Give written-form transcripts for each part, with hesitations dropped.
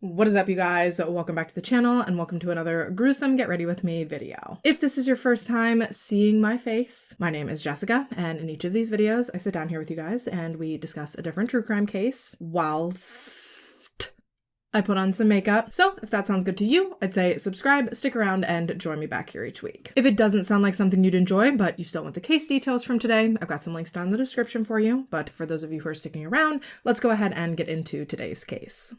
What is up, you guys? Welcome back to the channel and welcome to another gruesome Get Ready With Me video. If this is your first time seeing my face, my name is Jessica, and in each of these videos I sit down here with you guys and we discuss a different true crime case whilst I put on some makeup. So if that sounds good to you, I'd say subscribe, stick around, and join me back here each week. If it doesn't sound like something you'd enjoy, but you still want the case details from today, I've got some links down in the description for you. But for those of you who are sticking around, let's go ahead and get into today's case.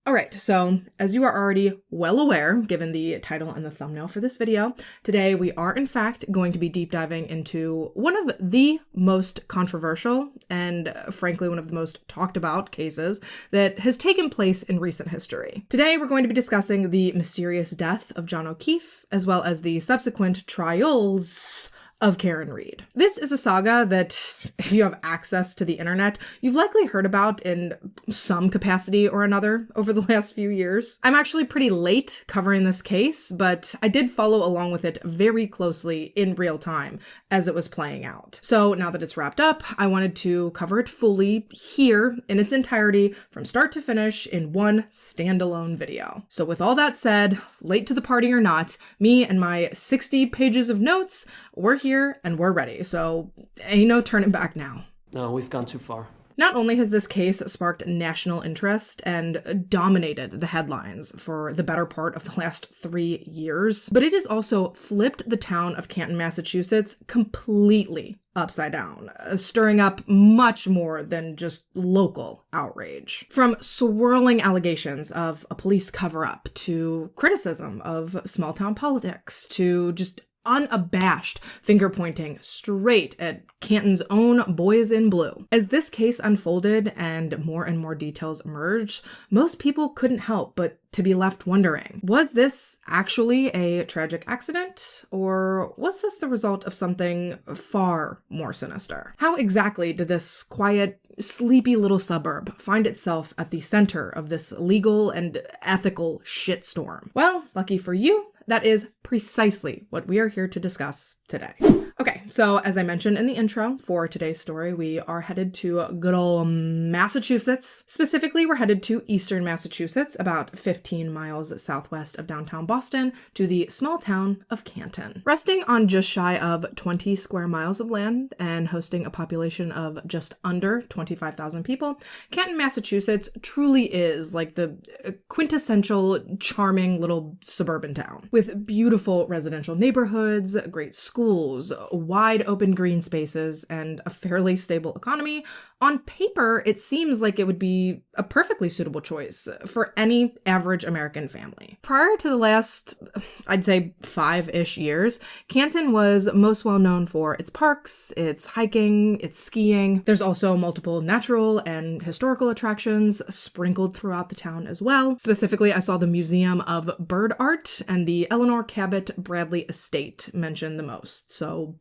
Alright, so as you are already well aware, given the title and the thumbnail for this video, today we are in fact going to be deep diving into one of the most controversial and frankly one of the most talked about cases that has taken place in recent history. Today we're going to be discussing the mysterious death of John O'Keefe, as well as the subsequent trials of Karen Reed. This is a saga that, if you have access to the internet, you've likely heard about in some capacity or another over the last few years. I'm actually pretty late covering this case, but I did follow along with it very closely in real time as it was playing out. So now that it's wrapped up, I wanted to cover it fully here in its entirety from start to finish in one standalone video. So with all that said, late to the party or not, me and my 60 pages of notes, we're here and we're ready, so ain't no turning back now. No, we've gone too far. Not only has this case sparked national interest and dominated the headlines for the better part of the last 3 years, but it has also flipped the town of Canton, Massachusetts completely upside down, stirring up much more than just local outrage. From swirling allegations of a police cover-up to criticism of small-town politics to just unabashed finger-pointing straight at Canton's own boys in blue. As this case unfolded and more details emerged, most people couldn't help but to be left wondering, was this actually a tragic accident, or was this the result of something far more sinister? How exactly did this quiet, sleepy little suburb find itself at the center of this legal and ethical shitstorm? Well, lucky for you, that is precisely what we are here to discuss today. Okay, so as I mentioned in the intro for today's story, we are headed to good old Massachusetts. Specifically, we're headed to eastern Massachusetts, about 15 miles southwest of downtown Boston, to the small town of Canton. Resting on just shy of 20 square miles of land and hosting a population of just under 25,000 people, Canton, Massachusetts truly is like the quintessential charming little suburban town. With beautiful residential neighborhoods, great schools, wide open green spaces, and a fairly stable economy, on paper, it seems like it would be a perfectly suitable choice for any average American family. Prior to the last, I'd say 5-ish years, Canton was most well known for its parks, its hiking, its skiing. There's also multiple natural and historical attractions sprinkled throughout the town as well. Specifically, I saw the Museum of Bird Art and the Eleanor Cabot Bradley Estate mentioned the most, so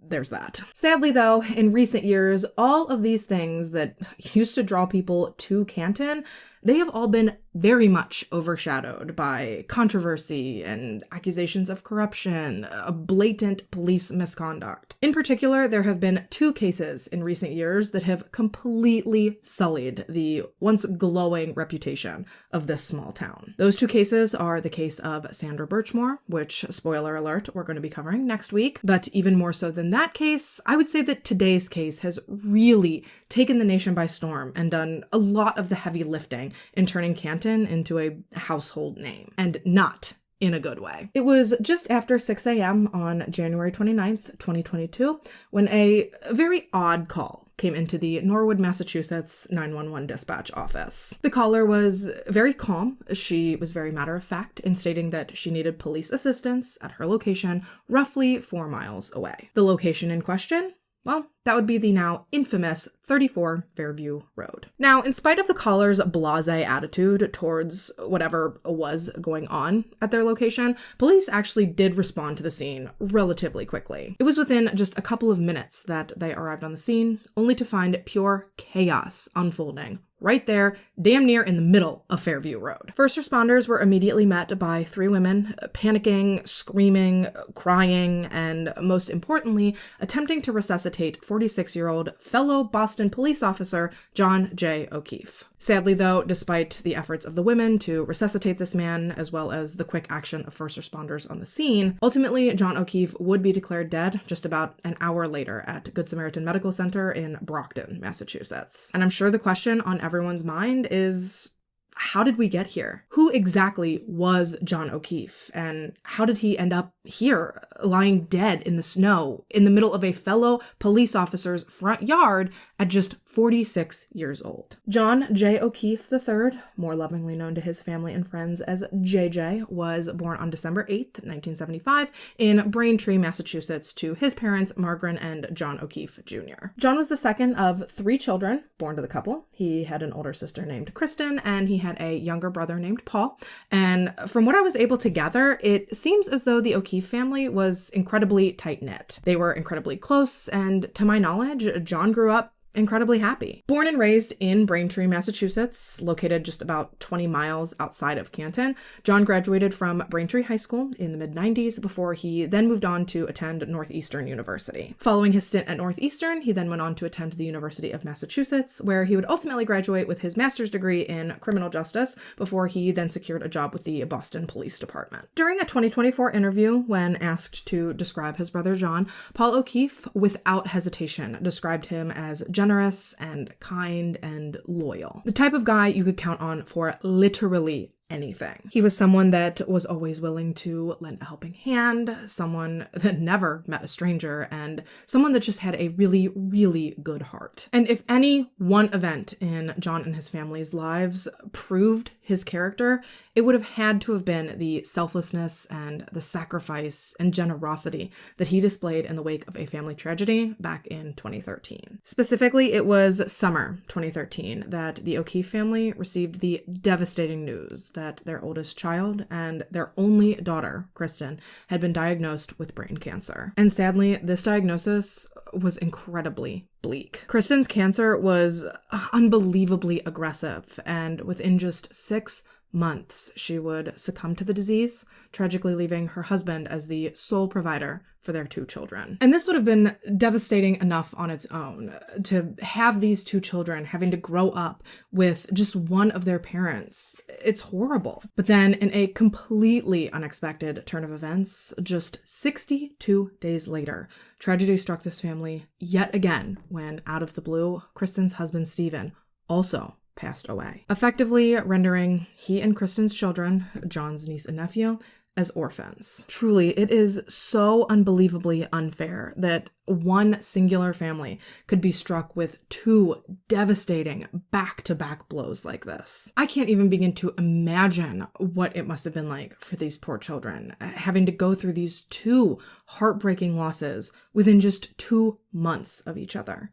there's that. Sadly though, in recent years, all of these things that used to draw people to Canton, they have all been very much overshadowed by controversy and accusations of corruption, a blatant police misconduct. In particular, there have been 2 cases in recent years that have completely sullied the once glowing reputation of this small town. Those 2 cases are the case of Sandra Birchmore, which, spoiler alert, we're going to be covering next week, but even more so than that case, I would say that today's case has really taken the nation by storm and done a lot of the heavy lifting in turning Canton into a household name, and not in a good way. It was just after 6 a.m. on January 29th, 2022, when a very odd call came into the Norwood, Massachusetts 911 dispatch office. The caller was very calm. She was very matter-of-fact in stating that she needed police assistance at her location roughly 4 miles away. The location in question? Well, that would be the now infamous 34 Fairview Road. Now, in spite of the caller's blasé attitude towards whatever was going on at their location, police actually did respond to the scene relatively quickly. It was within just a couple of minutes that they arrived on the scene, only to find pure chaos unfolding right there, damn near in the middle of Fairview Road. First responders were immediately met by 3 women, panicking, screaming, crying, and most importantly, attempting to resuscitate 46-year-old fellow Boston police officer John J. O'Keefe. Sadly, though, despite the efforts of the women to resuscitate this man, as well as the quick action of first responders on the scene, ultimately John O'Keefe would be declared dead just about an hour later at Good Samaritan Medical Center in Brockton, Massachusetts. And I'm sure the question on everyone's mind is, how did we get here? Who exactly was John O'Keefe? And how did he end up here, lying dead in the snow, in the middle of a fellow police officer's front yard at just 46 years old? John J. O'Keefe III, more lovingly known to his family and friends as JJ, was born on December 8th, 1975, in Braintree, Massachusetts, to his parents, Margaret and John O'Keefe Jr. John was the second of 3 children born to the couple. He had an older sister named Kristen, and he had a younger brother named Paul. And from what I was able to gather, it seems as though the O'Keefe family was incredibly tight-knit. They were incredibly close, and to my knowledge, John grew up incredibly happy. Born and raised in Braintree, Massachusetts, located just about 20 miles outside of Canton, John graduated from Braintree High School in the mid-90s before he then moved on to attend Northeastern University. Following his stint at Northeastern, he then went on to attend the University of Massachusetts, where he would ultimately graduate with his master's degree in criminal justice before he then secured a job with the Boston Police Department. During a 2024 interview, when asked to describe his brother John, Paul O'Keefe, without hesitation, described him as generous and kind and loyal. The type of guy you could count on for literally anything. He was someone that was always willing to lend a helping hand, someone that never met a stranger, and someone that just had a really, really good heart. And if any one event in John and his family's lives proved his character, it would have had to have been the selflessness and the sacrifice and generosity that he displayed in the wake of a family tragedy back in 2013. Specifically, it was summer 2013 that the O'Keefe family received the devastating news that their oldest child and their only daughter, Kristen, had been diagnosed with brain cancer. And sadly, this diagnosis was incredibly bleak. Kristen's cancer was unbelievably aggressive, and within just 6 months, she would succumb to the disease, tragically leaving her husband as the sole provider for their 2 children. And this would have been devastating enough on its own, to have these 2 children having to grow up with just one of their parents. It's horrible. But then, in a completely unexpected turn of events, just 62 days later, tragedy struck this family yet again when, out of the blue, Kristen's husband Stephen also passed away, effectively rendering he and Kristen's children, John's niece and nephew, as orphans. Truly, it is so unbelievably unfair that one singular family could be struck with 2 devastating back-to-back blows like this. I can't even begin to imagine what it must have been like for these poor children, having to go through these 2 heartbreaking losses within just 2 months of each other.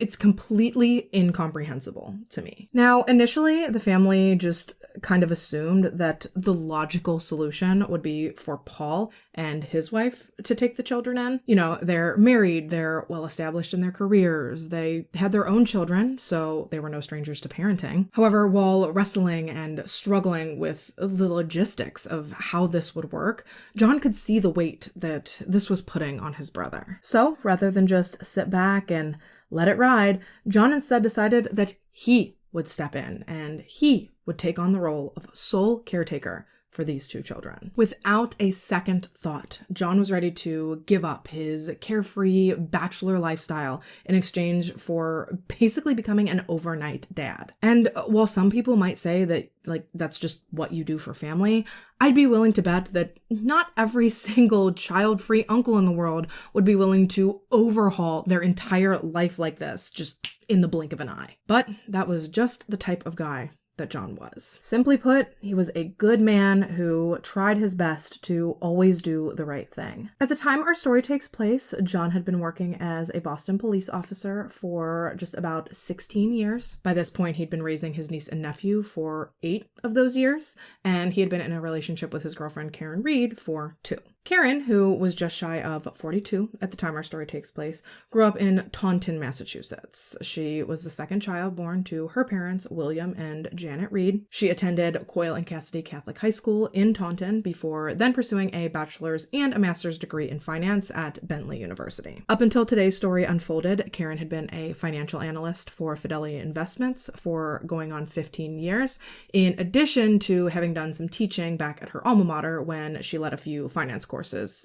It's completely incomprehensible to me. Now, initially, the family just kind of assumed that the logical solution would be for Paul and his wife to take the children in. You know, they're married, they're well established in their careers, they had their own children, so they were no strangers to parenting. However, while wrestling and struggling with the logistics of how this would work, John could see the weight that this was putting on his brother. So, rather than just sit back and let it ride, John instead decided that he would step in and he would take on the role of sole caretaker for these 2 children. Without a second thought, John was ready to give up his carefree bachelor lifestyle in exchange for basically becoming an overnight dad. And while some people might say that, that's just what you do for family, I'd be willing to bet that not every single child-free uncle in the world would be willing to overhaul their entire life like this, just in the blink of an eye. But that was just the type of guy that John was. Simply put, he was a good man who tried his best to always do the right thing. At the time our story takes place, John had been working as a Boston police officer for just about 16 years. By this point, he'd been raising his niece and nephew for 8 of those years, and he had been in a relationship with his girlfriend Karen Reed for 2. Karen, who was just shy of 42 at the time our story takes place, grew up in Taunton, Massachusetts. She was the second child born to her parents, William and Janet Reed. She attended Coyle and Cassidy Catholic High School in Taunton before then pursuing a bachelor's and a master's degree in finance at Bentley University. Up until today's story unfolded, Karen had been a financial analyst for Fidelity Investments for going on 15 years, in addition to having done some teaching back at her alma mater when she led a few finance courses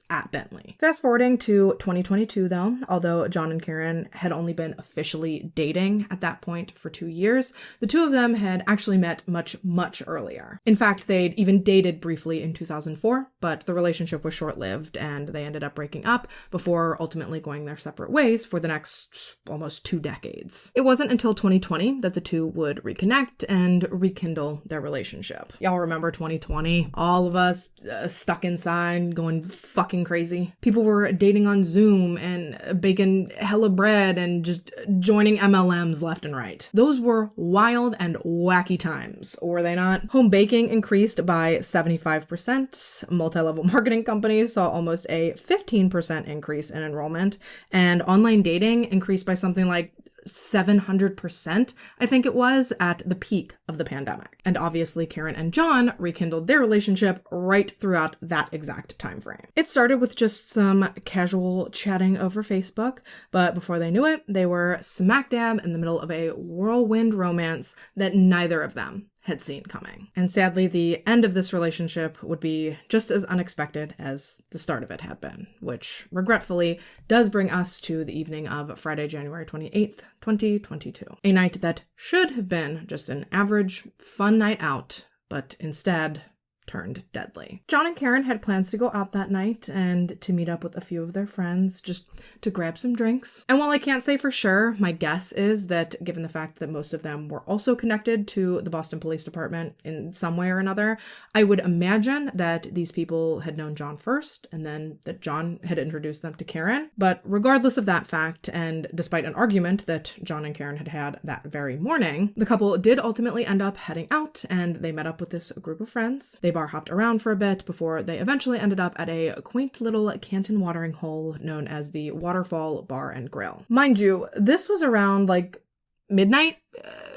at Bentley. Fast forwarding to 2022 though, although John and Karen had only been officially dating at that point for 2 years, the two of them had actually met much earlier. In fact, they'd even dated briefly in 2004, but the relationship was short-lived and they ended up breaking up before ultimately going their separate ways for the next almost 2 decades. It wasn't until 2020 that the two would reconnect and rekindle their relationship. Y'all remember 2020? All of us stuck inside going fucking crazy. People were dating on Zoom and baking hella bread and just joining MLMs left and right. Those were wild and wacky times, were they not? Home baking increased by 75%. Multi-level marketing companies saw almost a 15% increase in enrollment, and online dating increased by something like 700%, I think it was, at the peak of the pandemic. And obviously Karen and John rekindled their relationship right throughout that exact time frame. It started with just some casual chatting over Facebook, but before they knew it, they were smack dab in the middle of a whirlwind romance that neither of them had seen coming. And sadly, the end of this relationship would be just as unexpected as the start of it had been, which regretfully does bring us to the evening of Friday, January 28th, 2022. A night that should have been just an average, fun night out, but instead turned deadly. John and Karen had plans to go out that night and to meet up with a few of their friends just to grab some drinks. And while I can't say for sure, my guess is that given the fact that most of them were also connected to the Boston Police Department in some way or another, I would imagine that these people had known John first and then that John had introduced them to Karen. But regardless of that fact, and despite an argument that John and Karen had had that very morning, the couple did ultimately end up heading out and they met up with this group of friends. They bar hopped around for a bit before they eventually ended up at a quaint little Canton watering hole known as the Waterfall Bar and Grill. Mind you, this was around like midnight,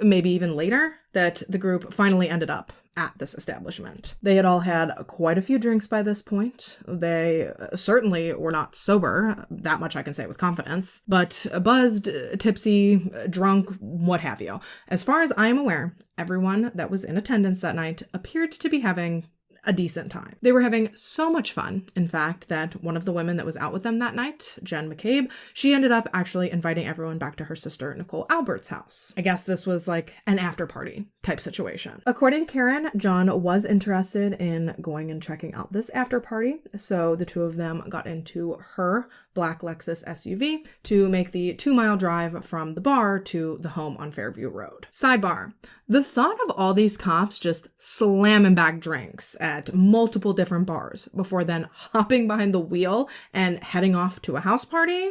maybe even later, that the group finally ended up at this establishment. They had all had quite a few drinks by this point. They certainly were not sober, that much I can say with confidence, but buzzed, tipsy, drunk, what have you. As far as I am aware, everyone that was in attendance that night appeared to be having a decent time. They were having so much fun, in fact, that one of the women that was out with them that night, Jen McCabe, she ended up actually inviting everyone back to her sister Nicole Albert's house. I guess this was like an after party type situation. According to Karen, John was interested in going and checking out this after party, so the two of them got into her black Lexus SUV to make the 2-mile drive from the bar to the home on Fairview Road. Sidebar: the thought of all these cops just slamming back drinks at multiple different bars before then hopping behind the wheel and heading off to a house party?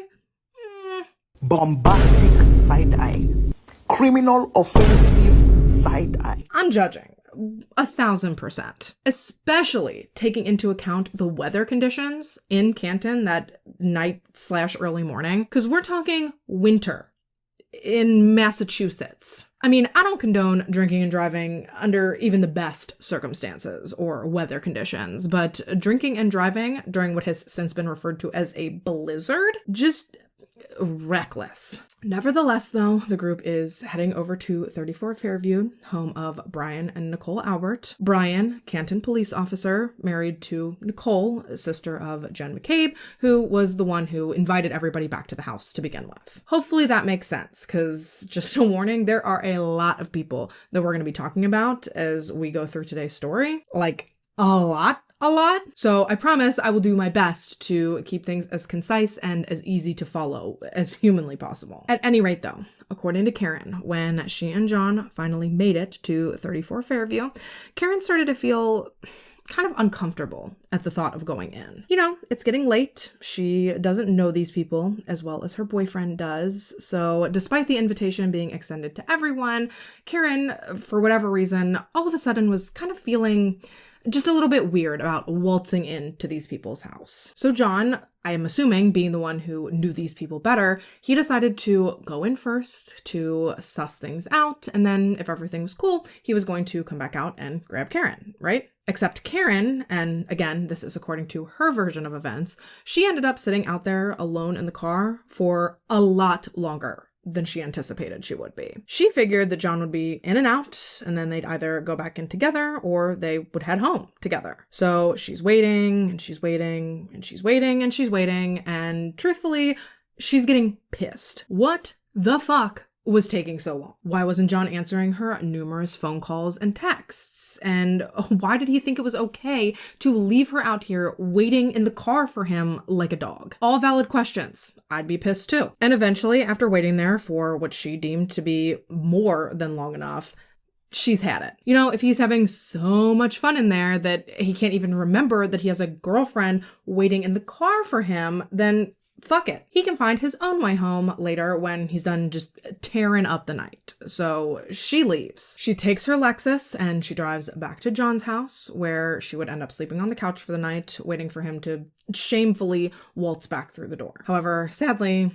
Bombastic side-eye. Criminal offensive side-eye. I'm judging. 1,000%. Especially taking into account the weather conditions in Canton that night/early morning, because we're talking winter in Massachusetts. I mean, I don't condone drinking and driving under even the best circumstances or weather conditions, but drinking and driving during what has since been referred to as a blizzard, just reckless. Nevertheless, though, the group is heading over to 34 Fairview, home of Brian and Nicole Albert. Brian, Canton police officer, married to Nicole, sister of Jen McCabe, who was the one who invited everybody back to the house to begin with. Hopefully that makes sense, because just a warning, there are a lot of people that we're going to be talking about as we go through today's story. Like, a lot. So I promise I will do my best to keep things as concise and as easy to follow as humanly possible. At any rate though, according to Karen, when she and John finally made it to 34 Fairview, Karen started to feel kind of uncomfortable at the thought of going in. You know, it's getting late. She doesn't know these people as well as her boyfriend does. So despite the invitation being extended to everyone, Karen, for whatever reason, all of a sudden was kind of feeling just a little bit weird about waltzing into these people's house. So John, I am assuming, being the one who knew these people better, he decided to go in first to suss things out, and then if everything was cool, he was going to come back out and grab Karen, right? Except Karen, and again, this is according to her version of events, she ended up sitting out there alone in the car for a lot longer than she anticipated she would be. She figured that John would be in and out, and then they'd either go back in together or they would head home together. So she's waiting, and she's waiting, and she's waiting, and she's waiting, and truthfully, she's getting pissed. What the fuck was taking so long? Why wasn't John answering her numerous phone calls and texts? And why did he think it was okay to leave her out here waiting in the car for him like a dog? All valid questions. I'd be pissed too. And eventually, after waiting there for what she deemed to be more than long enough, she's had it. You know, if he's having so much fun in there that he can't even remember that he has a girlfriend waiting in the car for him, then fuck it. He can find his own way home later when he's done just tearing up the night. So she leaves. She takes her Lexus and she drives back to John's house, where she would end up sleeping on the couch for the night, waiting for him to shamefully waltz back through the door. However, sadly,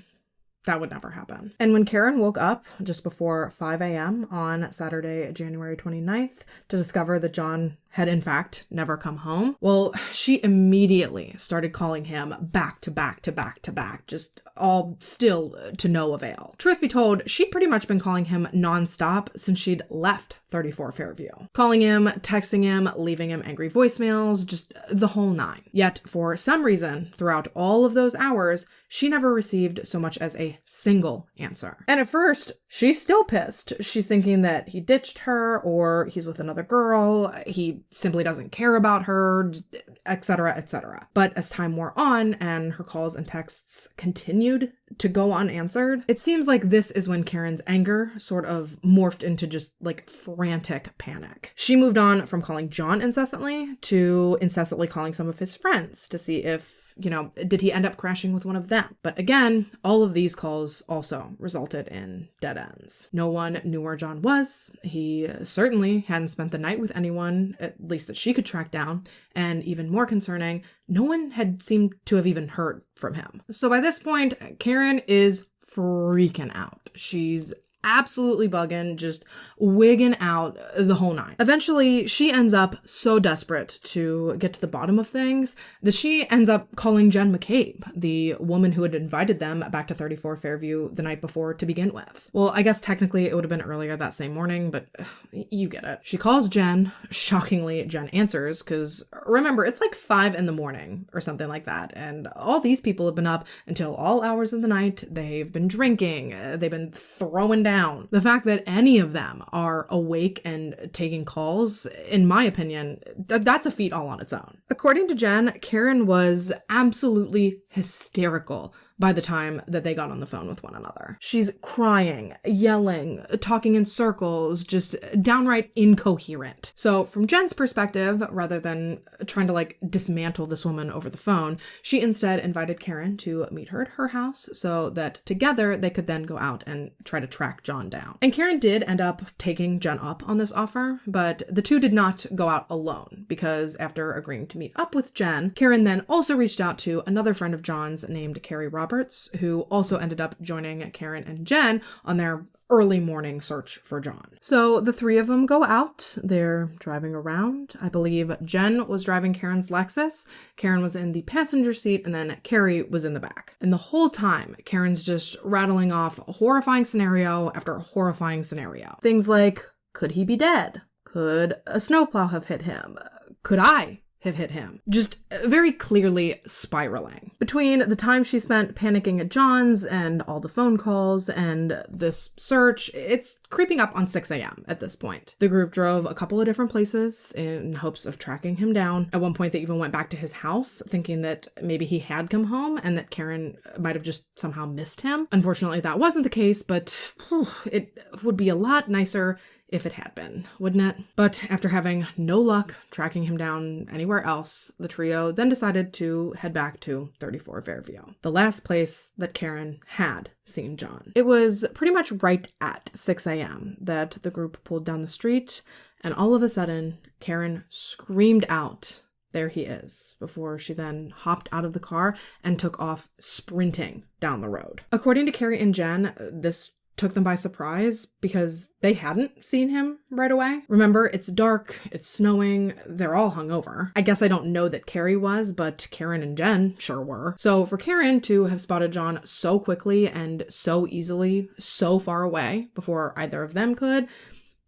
that would never happen. And when Karen woke up just before 5 a.m. on Saturday, January 29th, to discover that John had in fact never come home, well, she immediately started calling him back to back to back to back, just all still to no avail. Truth be told, she'd pretty much been calling him nonstop since she'd left 34 Fairview. Calling him, texting him, leaving him angry voicemails, just the whole nine. Yet, for some reason, throughout all of those hours, she never received so much as a single answer. And at first, she's still pissed. She's thinking that he ditched her, or he's with another girl, he simply doesn't care about her, etc., etc. But as time wore on and her calls and texts continued to go unanswered, it seems like this is when Karen's anger sort of morphed into just like frantic panic. She moved on from calling John incessantly to incessantly calling some of his friends to see if, you know, did he end up crashing with one of them? But again, all of these calls also resulted in dead ends. No one knew where John was. He certainly hadn't spent the night with anyone, at least that she could track down. And even more concerning, no one had seemed to have even heard from him. So by this point, Karen is freaking out. She's absolutely bugging, just wigging out the whole nine. Eventually, she ends up so desperate to get to the bottom of things that she ends up calling Jen McCabe, the woman who had invited them back to 34 Fairview the night before to begin with. Well, I guess technically it would have been earlier that same morning, but you get it. She calls Jen. Shockingly, Jen answers, because remember, it's like 5 a.m. or something like that, and all these people have been up until all hours of the night. They've been drinking. They've been throwing down. The fact that any of them are awake and taking calls, in my opinion, that's a feat all on its own. According to Jen, Karen was absolutely hysterical by the time that they got on the phone with one another. She's crying, yelling, talking in circles, just downright incoherent. So from Jen's perspective, rather than trying to like dismantle this woman over the phone, she instead invited Karen to meet her at her house so that together they could then go out and try to track John down. And Karen did end up taking Jen up on this offer, but the two did not go out alone, because after agreeing to meet up with Jen, Karen then also reached out to another friend of John's named Carrie Roberts, who also ended up joining Karen and Jen on their early morning search for John. So the three of them go out. They're driving around. I believe Jen was driving Karen's Lexus. Karen was in the passenger seat, and then Carrie was in the back. And the whole time, Karen's just rattling off a horrifying scenario after a horrifying scenario. Things like, could he be dead? Could a snowplow have hit him? Could I have hit him? Just very clearly spiraling. Between the time she spent panicking at John's and all the phone calls and this search, it's creeping up on 6 a.m. at this point. The group drove a couple of different places in hopes of tracking him down. At one point, they even went back to his house, thinking that maybe he had come home and that Karen might have just somehow missed him. Unfortunately, that wasn't the case, but it would be a lot nicer if it had been, wouldn't it? But after having no luck tracking him down anywhere else, the trio then decided to head back to 34 Fairview, the last place that Karen had seen John. It was pretty much right at 6 a.m. that the group pulled down the street, and all of a sudden, Karen screamed out, "There he is," before she then hopped out of the car and took off sprinting down the road. According to Carrie and Jen, this took them by surprise because they hadn't seen him right away. Remember, it's dark, it's snowing, they're all hungover. I guess I don't know that Carrie was, but Karen and Jen sure were. So for Karen to have spotted John so quickly and so easily, so far away before either of them could,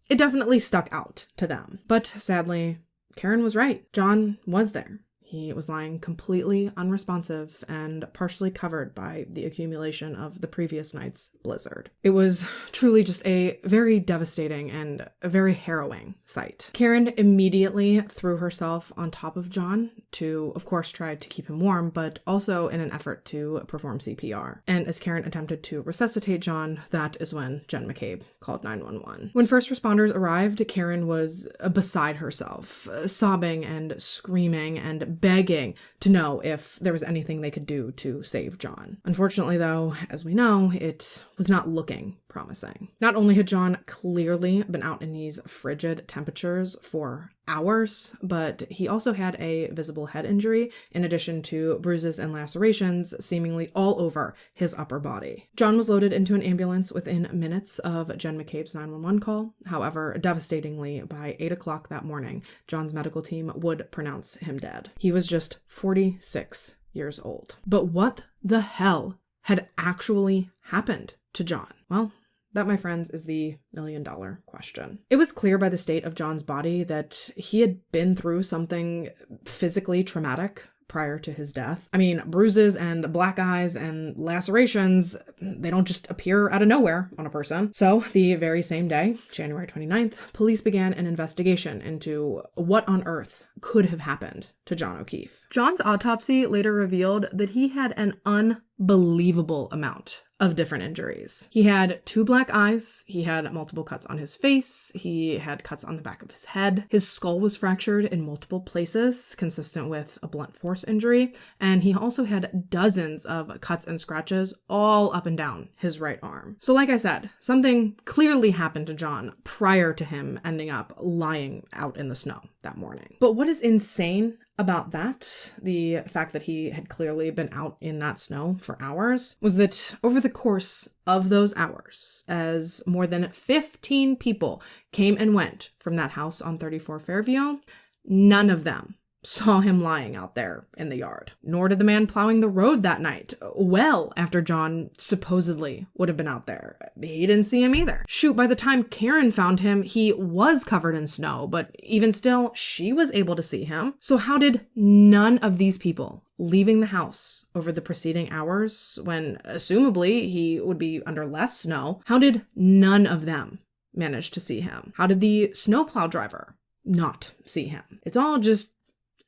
it definitely stuck out to them. But sadly, Karen was right. John was there. He was lying completely unresponsive and partially covered by the accumulation of the previous night's blizzard. It was truly just a very devastating and a very harrowing sight. Karen immediately threw herself on top of John to, of course, try to keep him warm, but also in an effort to perform CPR. And as Karen attempted to resuscitate John, that is when Jen McCabe called 911. When first responders arrived, Karen was beside herself, sobbing and screaming and begging to know if there was anything they could do to save John. Unfortunately, though, as we know, it was not looking promising. Not only had John clearly been out in these frigid temperatures for hours, but he also had a visible head injury in addition to bruises and lacerations seemingly all over his upper body. John was loaded into an ambulance within minutes of Jen McCabe's 911 call. However, devastatingly, by 8 o'clock that morning, John's medical team would pronounce him dead. He was just 46 years old. But what the hell had actually happened to John? Well, that, my friends, is the million-dollar question. It was clear by the state of John's body that he had been through something physically traumatic prior to his death. I mean, bruises and black eyes and lacerations, they don't just appear out of nowhere on a person. So the very same day, January 29th, police began an investigation into what on earth could have happened to John O'Keefe. John's autopsy later revealed that he had an unbelievable amount of different injuries. He had 2 black eyes, he had multiple cuts on his face, he had cuts on the back of his head, his skull was fractured in multiple places, consistent with a blunt force injury, and he also had dozens of cuts and scratches all up and down his right arm. So like I said, something clearly happened to John prior to him ending up lying out in the snow that morning. But what is insane about that, the fact that he had clearly been out in that snow for hours, was that over the course of those hours, as more than 15 people came and went from that house on 34 Fairview, none of them saw him lying out there in the yard. Nor did the man plowing the road that night, well after John supposedly would have been out there. He didn't see him either. Shoot, by the time Karen found him, he was covered in snow, but even still, she was able to see him. So how did none of these people leaving the house over the preceding hours, when assumably he would be under less snow, how did none of them manage to see him? How did the snowplow driver not see him? It's all just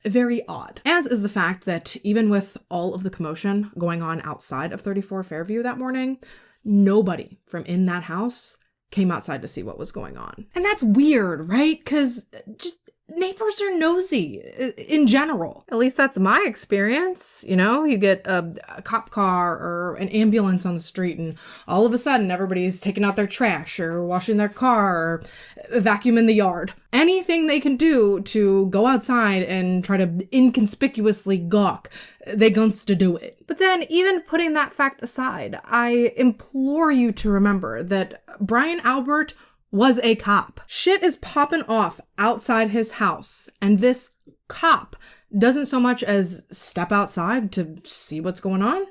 very odd. As is the fact that even with all of the commotion going on outside of 34 Fairview that morning, nobody from in that house came outside to see what was going on. And that's weird, right? Because just neighbors are nosy in general. At least that's my experience. You know, you get a cop car or an ambulance on the street and all of a sudden everybody's taking out their trash or washing their car or vacuuming the yard. Anything they can do to go outside and try to inconspicuously gawk, they guns to do it. But then, even putting that fact aside, I implore you to remember that Brian Albert was a cop. Shit is popping off outside his house, and this cop doesn't so much as step outside to see what's going on.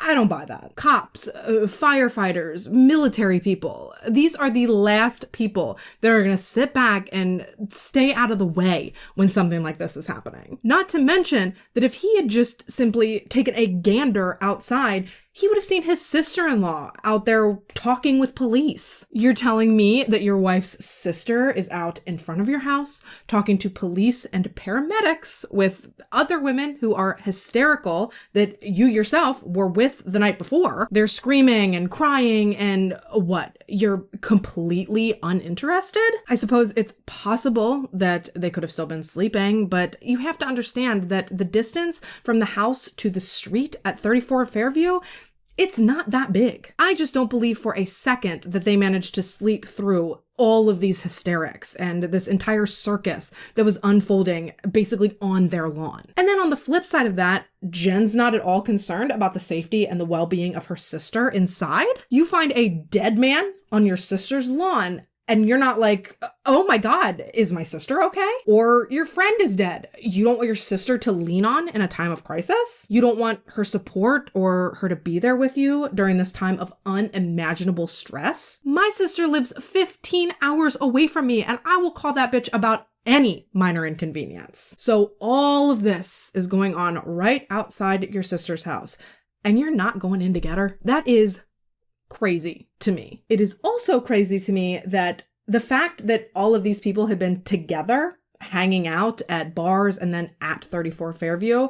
I don't buy that. Cops, firefighters, military people, these are the last people that are going to sit back and stay out of the way when something like this is happening. Not to mention that if he had just simply taken a gander outside, he would have seen his sister-in-law out there talking with police. You're telling me that your wife's sister is out in front of your house talking to police and paramedics with other women who are hysterical that you yourself were with with the night before. They're screaming and crying and what? You're completely uninterested? I suppose it's possible that they could have still been sleeping, but you have to understand that the distance from the house to the street at 34 Fairview, it's not that big. I just don't believe for a second that they managed to sleep through all of these hysterics and this entire circus that was unfolding basically on their lawn. And then on the flip side of that, Jen's not at all concerned about the safety and the well-being of her sister inside. You find a dead man on your sister's lawn and you're not like, oh my God, is my sister okay? Or your friend is dead. You don't want your sister to lean on in a time of crisis. You don't want her support or her to be there with you during this time of unimaginable stress. My sister lives 15 hours away from me, and I will call that bitch about any minor inconvenience. So all of this is going on right outside your sister's house, and you're not going in to get her. That is crazy to me. It is also crazy to me that the fact that all of these people had been together, hanging out at bars and then at 34 Fairview,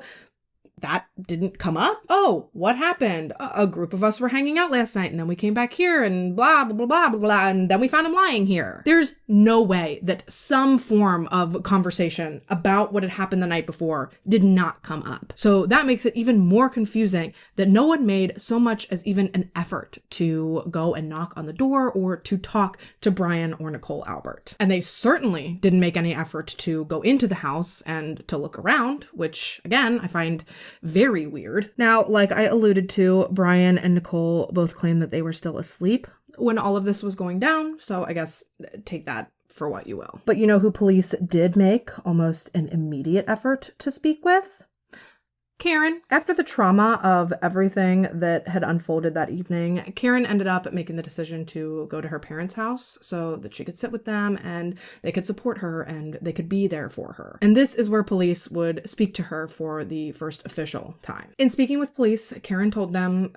that didn't come up. Oh, what happened? A group of us were hanging out last night and then we came back here and blah, blah, blah, blah, blah, blah, and then we found him lying here. There's no way that some form of conversation about what had happened the night before did not come up. So that makes it even more confusing that no one made so much as even an effort to go and knock on the door or to talk to Brian or Nicole Albert. And they certainly didn't make any effort to go into the house and to look around, which again, I find very weird. Now, like I alluded to, Brian and Nicole both claimed that they were still asleep when all of this was going down. So I guess take that for what you will. But you know who police did make almost an immediate effort to speak with? Karen. After the trauma of everything that had unfolded that evening, Karen ended up making the decision to go to her parents' house so that she could sit with them and they could support her and they could be there for her. And this is where police would speak to her for the first official time. In speaking with police, Karen told them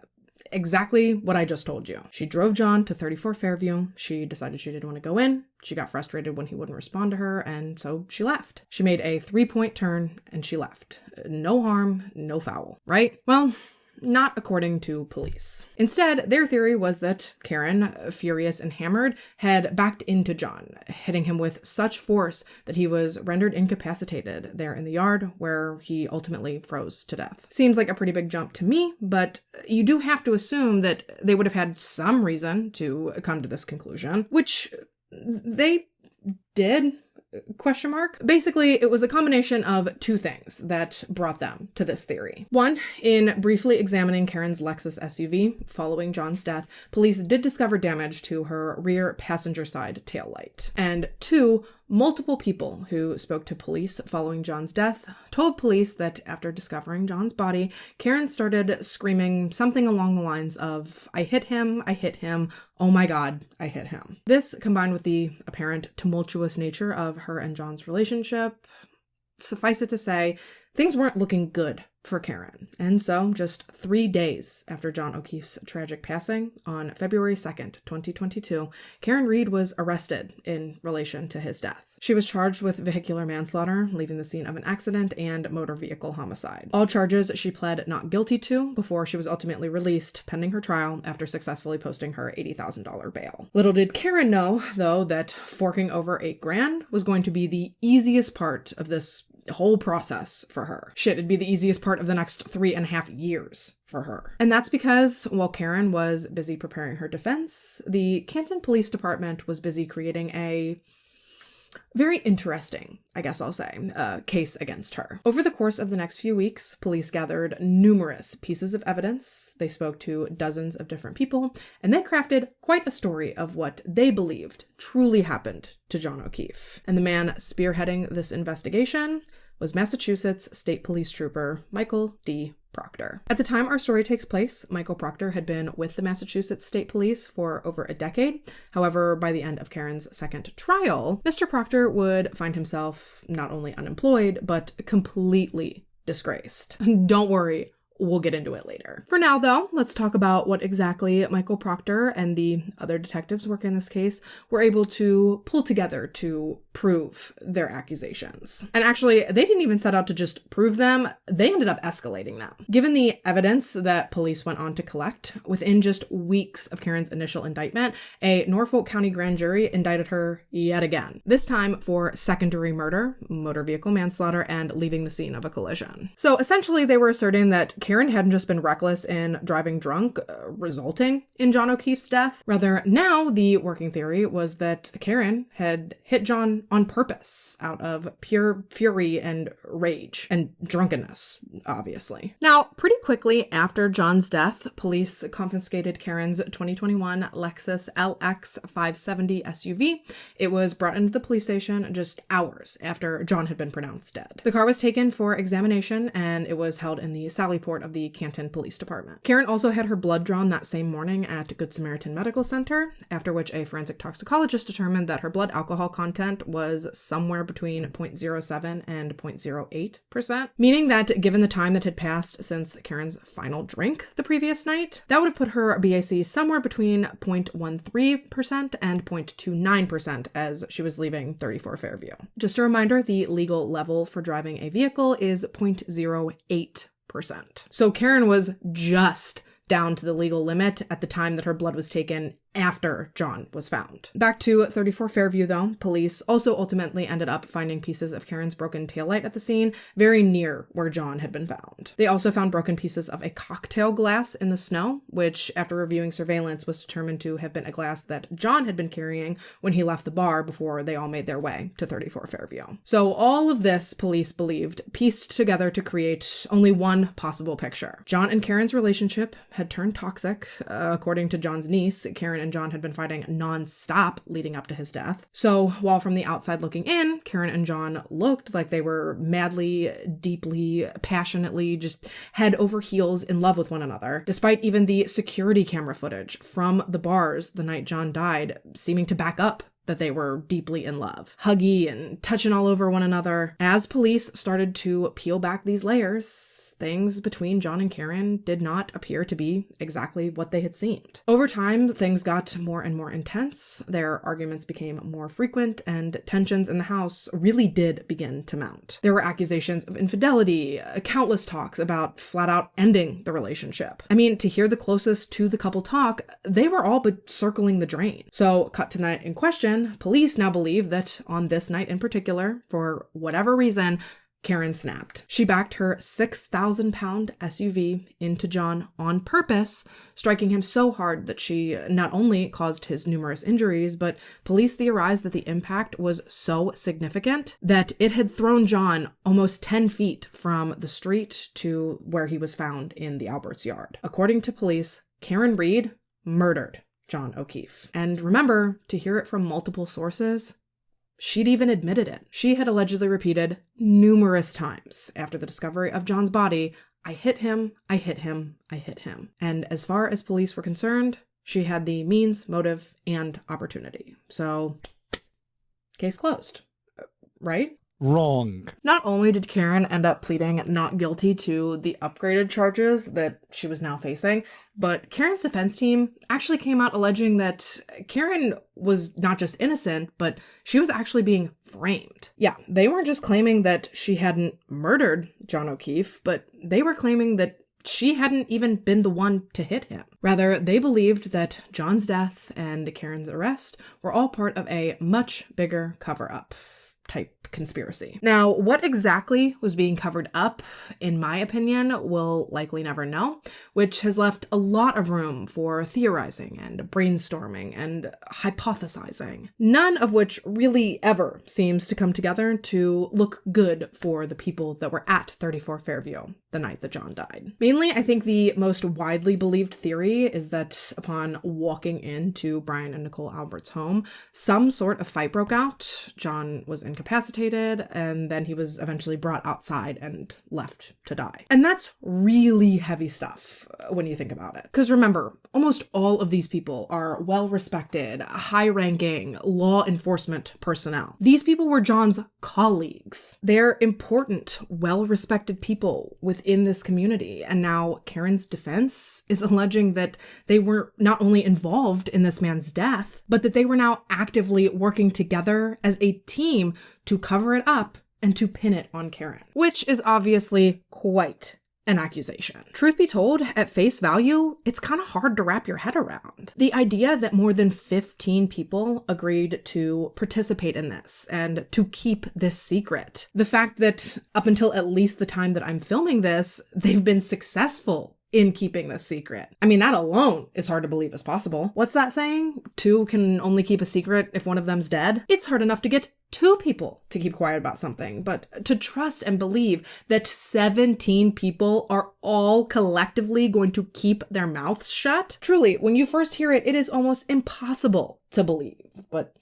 exactly what I just told you. She drove John to 34 Fairview. She decided she didn't want to go in. She got frustrated when he wouldn't respond to her, and so she left. She made a 3-point turn and she left. No harm, no foul, right? Well, not according to police. Instead, their theory was that Karen, furious and hammered, had backed into John, hitting him with such force that he was rendered incapacitated there in the yard, where he ultimately froze to death. Seems like a pretty big jump to me, but you do have to assume that they would have had some reason to come to this conclusion, which they did. Question mark. Basically, it was a combination of two things that brought them to this theory. One, in briefly examining Karen's Lexus SUV following John's death, police did discover damage to her rear passenger side taillight. And two, multiple people who spoke to police following John's death told police that after discovering John's body, Karen started screaming something along the lines of, I hit him, oh my God, I hit him. This, combined with the apparent tumultuous nature of her and John's relationship, suffice it to say, things weren't looking good for Karen. And so, just 3 days after John O'Keefe's tragic passing, on February 2nd, 2022, Karen Reed was arrested in relation to his death. She was charged with vehicular manslaughter, leaving the scene of an accident, and motor vehicle homicide. All charges she pled not guilty to before she was ultimately released pending her trial after successfully posting her $80,000 bail. Little did Karen know, though, that forking over $8,000 was going to be the easiest part of this whole process for her. Shit, it'd be the easiest part of the next 3.5 years for her. And that's because while Karen was busy preparing her defense, the Canton Police Department was busy creating a very interesting, I guess I'll say, case against her. Over the course of the next few weeks, police gathered numerous pieces of evidence. They spoke to dozens of different people, and they crafted quite a story of what they believed truly happened to John O'Keefe. And the man spearheading this investigation was Massachusetts State Police Trooper Michael D. Proctor. At the time our story takes place, Michael Proctor had been with the Massachusetts State Police for over a decade. However, by the end of Karen's second trial, Mr. Proctor would find himself not only unemployed, but completely disgraced. Don't worry, we'll get into it later. For now, though, let's talk about what exactly Michael Proctor and the other detectives working in this case were able to pull together to prove their accusations. And actually, they didn't even set out to just prove them, they ended up escalating them. Given the evidence that police went on to collect, within just weeks of Karen's initial indictment, a Norfolk County grand jury indicted her yet again, this time for second-degree murder, motor vehicle manslaughter, and leaving the scene of a collision. So essentially, they were asserting that Karen hadn't just been reckless in driving drunk, resulting in John O'Keefe's death. Rather, now the working theory was that Karen had hit John on purpose out of pure fury and rage and drunkenness, obviously. Now, pretty quickly after John's death, police confiscated Karen's 2021 Lexus LX 570 SUV. It was brought into the police station just hours after John had been pronounced dead. The car was taken for examination and it was held in the Sallyport of the Canton Police Department. Karen also had her blood drawn that same morning at Good Samaritan Medical Center, after which a forensic toxicologist determined that her blood alcohol content was somewhere between 0.07 and 0.08%, meaning that given the time that had passed since Karen's final drink the previous night, that would have put her BAC somewhere between 0.13% and 0.29% as she was leaving 34 Fairview. Just a reminder, the legal level for driving a vehicle is 0.08%. So Karen was just down to the legal limit at the time that her blood was taken after John was found. Back to 34 Fairview though, police also ultimately ended up finding pieces of Karen's broken taillight at the scene, very near where John had been found. They also found broken pieces of a cocktail glass in the snow, which after reviewing surveillance was determined to have been a glass that John had been carrying when he left the bar before they all made their way to 34 Fairview. So all of this, police believed, pieced together to create only one possible picture. John and Karen's relationship had turned toxic. According to John's niece, Karen and John had been fighting non-stop leading up to his death. So while from the outside looking in, Karen and John looked like they were madly, deeply, passionately, just head over heels in love with one another, despite even the security camera footage from the bars the night John died seeming to back up that they were deeply in love, huggy and touching all over one another. As police started to peel back these layers, things between John and Karen did not appear to be exactly what they had seemed. Over time, things got more and more intense, their arguments became more frequent, and tensions in the house really did begin to mount. There were accusations of infidelity, countless talks about flat out ending the relationship. I mean, to hear the closest to the couple talk, they were all but circling the drain. So, cut to the night in question, police now believe that on this night in particular, for whatever reason, Karen snapped. She backed her 6,000-pound SUV into John on purpose, striking him so hard that she not only caused his numerous injuries, but police theorized that the impact was so significant that it had thrown John almost 10 feet from the street to where he was found in the Alberts yard. According to police, Karen Reed murdered John O'Keefe. And remember, to hear it from multiple sources, she'd even admitted it. She had allegedly repeated numerous times after the discovery of John's body, "I hit him, I hit him, I hit him." And as far as police were concerned, she had the means, motive, and opportunity. So, case closed. Right? Wrong. Not only did Karen end up pleading not guilty to the upgraded charges that she was now facing, but Karen's defense team actually came out alleging that Karen was not just innocent, but she was actually being framed. Yeah, they weren't just claiming that she hadn't murdered John O'Keefe, but they were claiming that she hadn't even been the one to hit him. Rather, they believed that John's death and Karen's arrest were all part of a much bigger cover-up type conspiracy. Now, what exactly was being covered up, in my opinion, we'll likely never know, which has left a lot of room for theorizing and brainstorming and hypothesizing, none of which really ever seems to come together to look good for the people that were at 34 Fairview the night that John died. Mainly, I think the most widely believed theory is that upon walking into Brian and Nicole Albert's home, some sort of fight broke out. John was incapacitated, and then he was eventually brought outside and left to die. And that's really heavy stuff when you think about it. Because remember, almost all of these people are well-respected, high-ranking law enforcement personnel. These people were John's colleagues. They're important, well-respected people within within this community. And now Karen's defense is alleging that they were not only involved in this man's death, but that they were now actively working together as a team to cover it up and to pin it on Karen, which is obviously quite an accusation. Truth be told, at face value, it's kind of hard to wrap your head around. The idea that more than 15 people agreed to participate in this and to keep this secret. The fact that up until at least the time that I'm filming this, they've been successful in keeping this secret. I mean, that alone is hard to believe is possible. What's that saying? Two can only keep a secret if one of them's dead? It's hard enough to get two people to keep quiet about something, but to trust and believe that 17 people are all collectively going to keep their mouths shut? Truly, when you first hear it, it is almost impossible to believe. But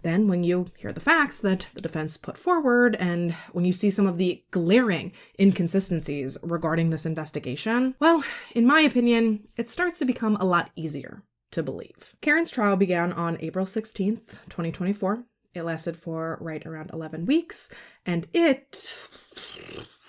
then when you hear the facts that the defense put forward, and when you see some of the glaring inconsistencies regarding this investigation, well, in my opinion, it starts to become a lot easier to believe. Karen's trial began on April 16th, 2024. It lasted for right around 11 weeks, and it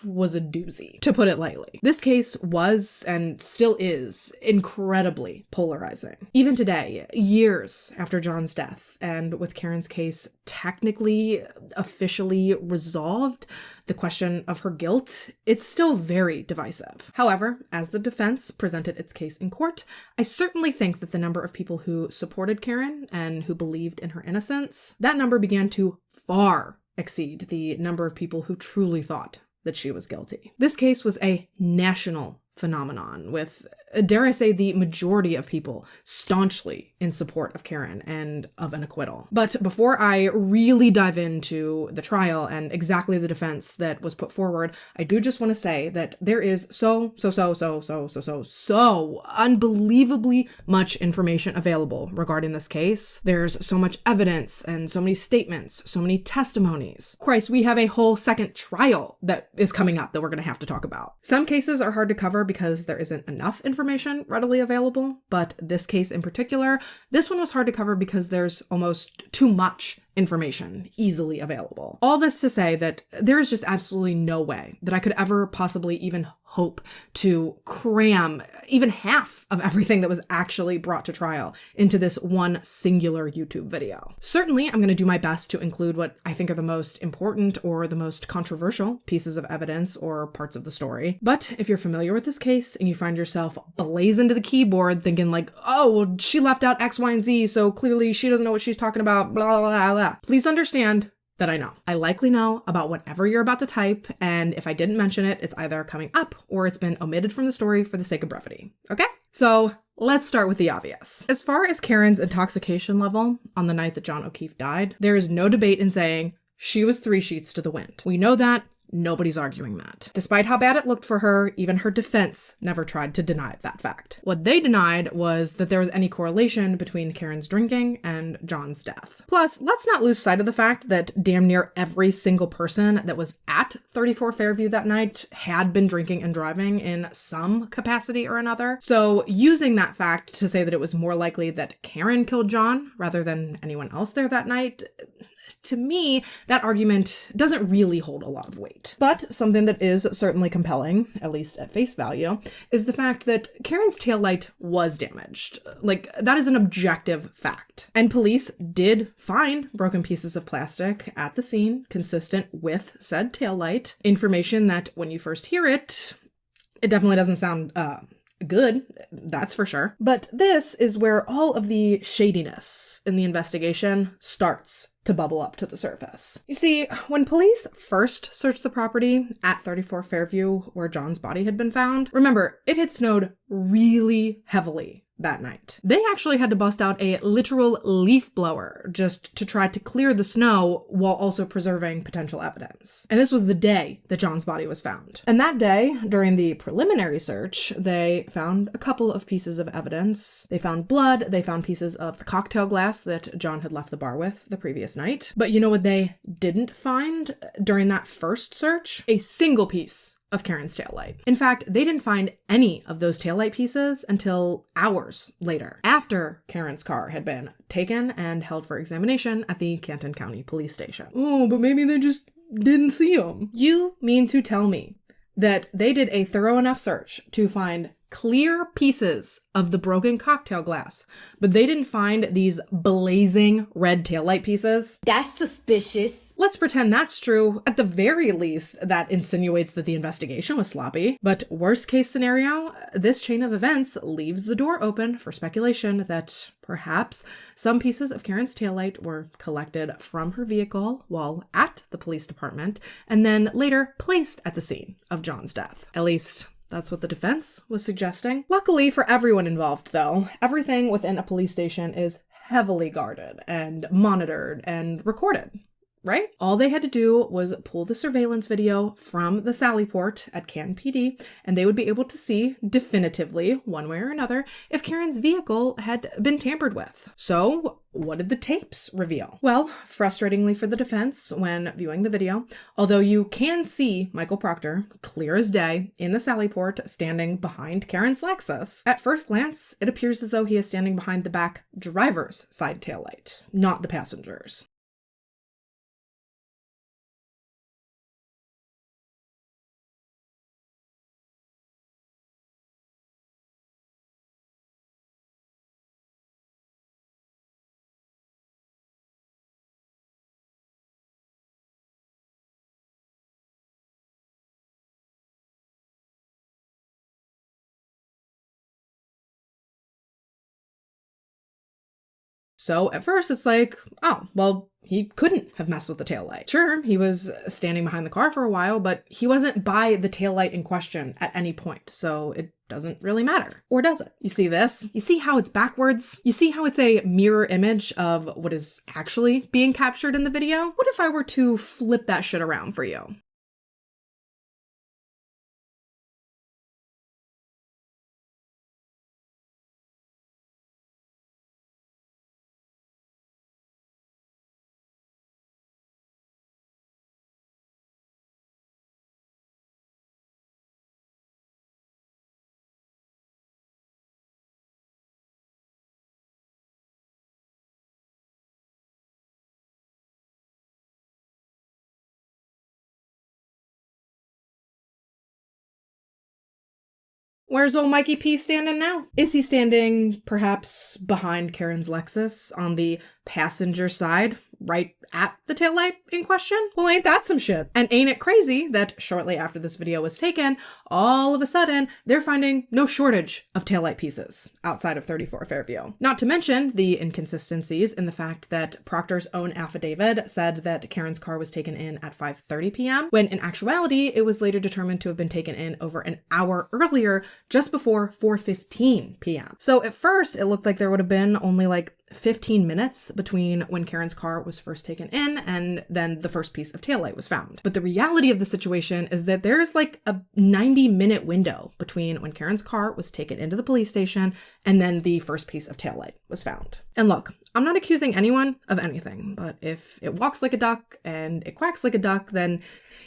was a doozy, to put it lightly. This case was, and still is, incredibly polarizing. Even today, years after John's death, and with Karen's case technically, officially resolved, the question of her guilt, it's still very divisive. However, as the defense presented its case in court, I certainly think that the number of people who supported Karen and who believed in her innocence, that number began to far exceed the number of people who truly thought that she was guilty. This case was a national phenomenon with, dare I say, the majority of people staunchly in support of Karen and of an acquittal. But before I really dive into the trial and exactly the defense that was put forward, I do just want to say that there is so unbelievably much information available regarding this case. There's so much evidence and so many statements, so many testimonies. Christ, we have a whole second trial that is coming up that we're going to have to talk about. Some cases are hard to cover because there isn't enough information readily available, but this case in particular, this one was hard to cover because there's almost too much information easily available. All this to say that there is just absolutely no way that I could ever possibly even hope to cram even half of everything that was actually brought to trial into this one singular YouTube video. Certainly, I'm going to do my best to include what I think are the most important or the most controversial pieces of evidence or parts of the story. But if you're familiar with this case and you find yourself blazing to the keyboard thinking like, oh, well, she left out X, Y, and Z, so clearly she doesn't know what she's talking about, blah, blah, blah, blah. Please understand that I know. I likely know about whatever you're about to type, and if I didn't mention it, it's either coming up or it's been omitted from the story for the sake of brevity. Okay? So let's start with the obvious. As far as Karen's intoxication level on the night that John O'Keefe died, there is no debate in saying she was 3 sheets to the wind. We know that. Nobody's arguing that. Despite how bad it looked for her, even her defense never tried to deny that fact. What they denied was that there was any correlation between Karen's drinking and John's death. Plus, let's not lose sight of the fact that damn near every single person that was at 34 Fairview that night had been drinking and driving in some capacity or another. So using that fact to say that it was more likely that Karen killed John rather than anyone else there that night, to me, that argument doesn't really hold a lot of weight. But something that is certainly compelling, at least at face value, is the fact that Karen's taillight was damaged. Like, that is an objective fact. And police did find broken pieces of plastic at the scene consistent with said taillight. Information that, when you first hear it, it definitely doesn't sound good, that's for sure. But this is where all of the shadiness in the investigation starts to bubble up to the surface. You see, when police first searched the property at 34 Fairview where John's body had been found, remember, it had snowed really heavily that night. They actually had to bust out a literal leaf blower just to try to clear the snow while also preserving potential evidence. And this was the day that John's body was found. And that day, during the preliminary search, they found a couple of pieces of evidence. They found blood, they found pieces of the cocktail glass that John had left the bar with the previous night. But you know what they didn't find during that first search? A single piece of Karen's taillight. In fact, they didn't find any of those taillight pieces until hours later, after Karen's car had been taken and held for examination at the Canton County Police Station. Oh, but maybe they just didn't see them. You mean to tell me that they did a thorough enough search to find clear pieces of the broken cocktail glass, but they didn't find these blazing red taillight pieces. That's suspicious. Let's pretend that's true. At the very least, that insinuates that the investigation was sloppy. But worst case scenario, this chain of events leaves the door open for speculation that perhaps some pieces of Karen's taillight were collected from her vehicle while at the police department and then later placed at the scene of John's death. At least, that's what the defense was suggesting. Luckily for everyone involved, though, everything within a police station is heavily guarded and monitored and recorded, right? All they had to do was pull the surveillance video from the Sally Port at Canton PD, and they would be able to see definitively, one way or another, if Karen's vehicle had been tampered with. So, what did the tapes reveal? Well, frustratingly for the defense, when viewing the video, although you can see Michael Proctor, clear as day, in the Sally Port standing behind Karen's Lexus, at first glance, it appears as though he is standing behind the back driver's side taillight, not the passenger's. So at first it's like, oh, well, he couldn't have messed with the taillight. Sure, he was standing behind the car for a while, but he wasn't by the taillight in question at any point, so it doesn't really matter. Or does it? You see this? You see how it's backwards? You see how it's a mirror image of what is actually being captured in the video? What if I were to flip that shit around for you? Where's old Mikey P standing now? Is he standing perhaps behind Karen's Lexus on the passenger side, right at the taillight in question? Well, ain't that some shit? And ain't it crazy that shortly after this video was taken, all of a sudden, they're finding no shortage of taillight pieces outside of 34 Fairview. Not to mention the inconsistencies in the fact that Proctor's own affidavit said that Karen's car was taken in at 5:30 p.m., when in actuality, it was later determined to have been taken in over an hour earlier, just before 4:15 p.m. So at first, it looked like there would have been only like 15 minutes between when Karen's car was first taken in and then the first piece of taillight was found. But the reality of the situation is that there's like a 90-minute window between when Karen's car was taken into the police station and then the first piece of taillight was found. And look, I'm not accusing anyone of anything, but if it walks like a duck and it quacks like a duck, then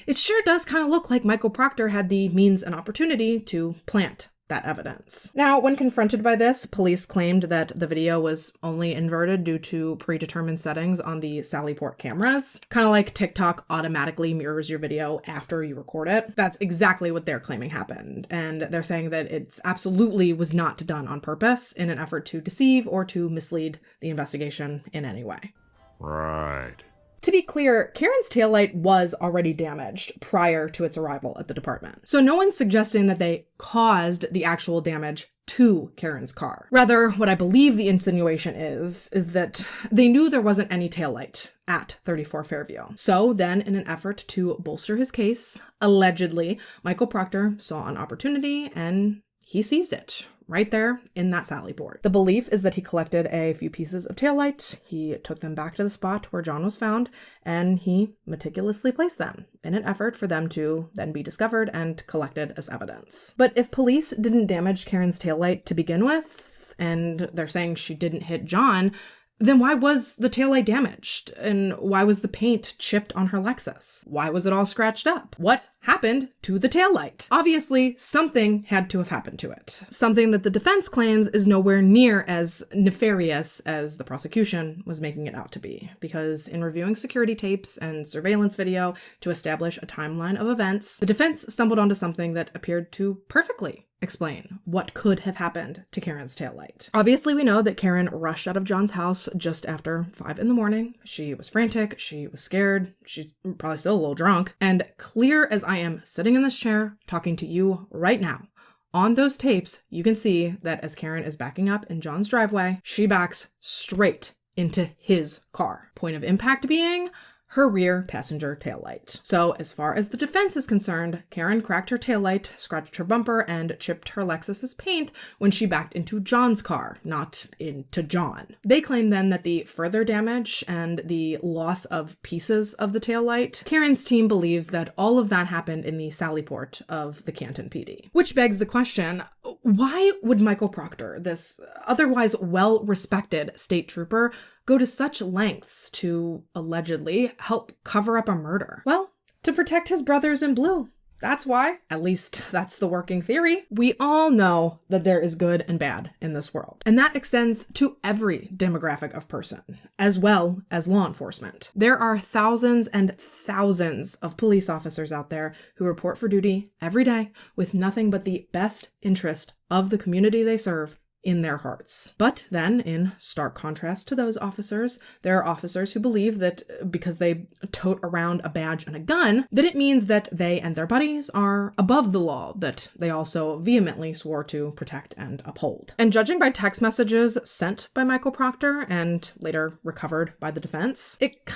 it sure does kind of look like Michael Proctor had the means and opportunity to plant that evidence. Now, when confronted by this, police claimed that the video was only inverted due to predetermined settings on the Sally Port cameras. Kind of like TikTok automatically mirrors your video after you record it. That's exactly what they're claiming happened. And they're saying that it's absolutely was not done on purpose in an effort to deceive or to mislead the investigation in any way. Right. To be clear, Karen's taillight was already damaged prior to its arrival at the department. So no one's suggesting that they caused the actual damage to Karen's car. Rather, what I believe the insinuation is that they knew there wasn't any taillight at 34 Fairview. So then, in an effort to bolster his case, allegedly, Michael Proctor saw an opportunity and he seized it. Right there in that Sally Port. The belief is that he collected a few pieces of taillight, he took them back to the spot where John was found, and he meticulously placed them in an effort for them to then be discovered and collected as evidence. But if police didn't damage Karen's taillight to begin with, and they're saying she didn't hit John, then why was the taillight damaged? And why was the paint chipped on her Lexus? Why was it all scratched up? What happened to the taillight? Obviously, something had to have happened to it. Something that the defense claims is nowhere near as nefarious as the prosecution was making it out to be, because in reviewing security tapes and surveillance video to establish a timeline of events, the defense stumbled onto something that appeared to perfectly explain what could have happened to Karen's taillight. Obviously, we know that Karen rushed out of John's house just after 5 in the morning. She was frantic, she was scared, she's probably still a little drunk, and clear as I am sitting in this chair talking to you right now, on those tapes, you can see that as Karen is backing up in John's driveway, she backs straight into his car. Point of impact being her rear passenger taillight. So as far as the defense is concerned, Karen cracked her taillight, scratched her bumper, and chipped her Lexus's paint when she backed into John's car, not into John. They claim then that the further damage and the loss of pieces of the taillight, Karen's team believes that all of that happened in the Sallyport of the Canton PD. Which begs the question, why would Michael Proctor, this otherwise well-respected state trooper, go to such lengths to allegedly help cover up a murder? Well, to protect his brothers in blue. That's why. At least that's the working theory. We all know that there is good and bad in this world, and that extends to every demographic of person, as well as law enforcement. There are thousands and thousands of police officers out there who report for duty every day with nothing but the best interest of the community they serve in their hearts. But then, in stark contrast to those officers, there are officers who believe that because they tote around a badge and a gun, that it means that they and their buddies are above the law that they also vehemently swore to protect and uphold. And judging by text messages sent by Michael Proctor and later recovered by the defense, it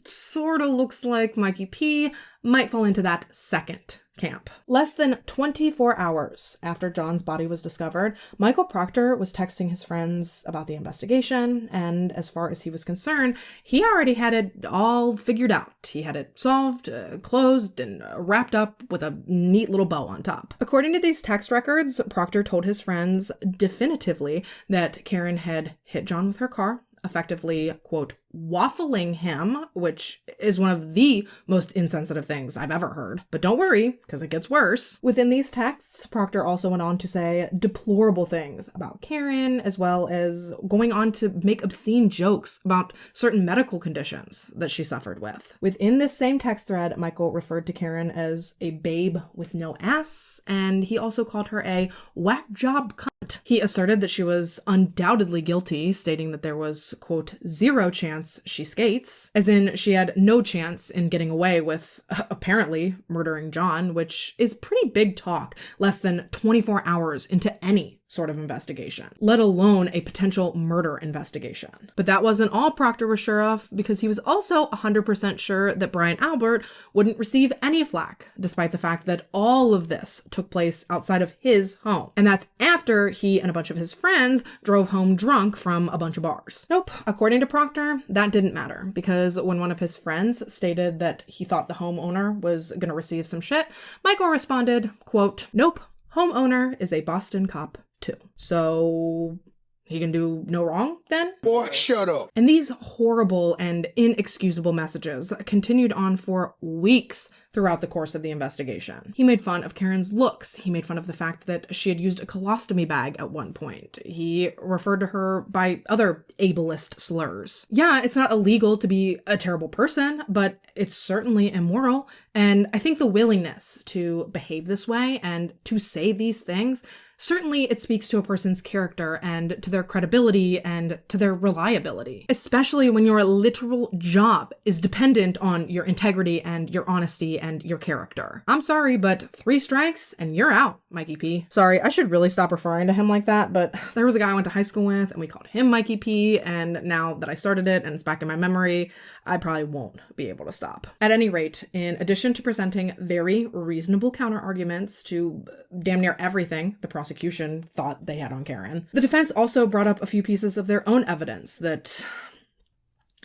sort of looks like Mikey P might fall into that second camp. Less than 24 hours after John's body was discovered, Michael Proctor was texting his friends about the investigation, and as far as he was concerned, he already had it all figured out. He had it solved, closed, and wrapped up with a neat little bow on top. According to these text records, Proctor told his friends definitively that Karen had hit John with her car, effectively, quote, waffling him, which is one of the most insensitive things I've ever heard. But don't worry, because it gets worse. Within these texts, Proctor also went on to say deplorable things about Karen, as well as going on to make obscene jokes about certain medical conditions that she suffered with. Within this same text thread, Michael referred to Karen as a babe with no ass, and he also called her a whack job cunt. He asserted that she was undoubtedly guilty, stating that there was, quote, zero chance she skates, as in she had no chance in getting away with apparently murdering John, which is pretty big talk less than 24 hours into any sort of investigation, let alone a potential murder investigation. But that wasn't all Proctor was sure of, because he was also 100% sure that Brian Albert wouldn't receive any flack, despite the fact that all of this took place outside of his home. And that's after he and a bunch of his friends drove home drunk from a bunch of bars. Nope. According to Proctor, that didn't matter, because when one of his friends stated that he thought the homeowner was gonna receive some shit, Michael responded, quote, nope, homeowner is a Boston cop too. So he can do no wrong then? Boy, shut up. And these horrible and inexcusable messages continued on for weeks throughout the course of the investigation. He made fun of Karen's looks. He made fun of the fact that she had used a colostomy bag at one point. He referred to her by other ableist slurs. Yeah, it's not illegal to be a terrible person, but it's certainly immoral. And I think the willingness to behave this way and to say these things, certainly it speaks to a person's character and to their credibility and to their reliability, especially when your literal job is dependent on your integrity and your honesty and your character. I'm sorry, but 3 strikes and you're out, Mikey P. Sorry, I should really stop referring to him like that, but there was a guy I went to high school with and we called him Mikey P, and now that I started it and it's back in my memory, I probably won't be able to stop. At any rate, in addition to presenting very reasonable counter-arguments to damn near everything the prosecution thought they had on Karen, the defense also brought up a few pieces of their own evidence that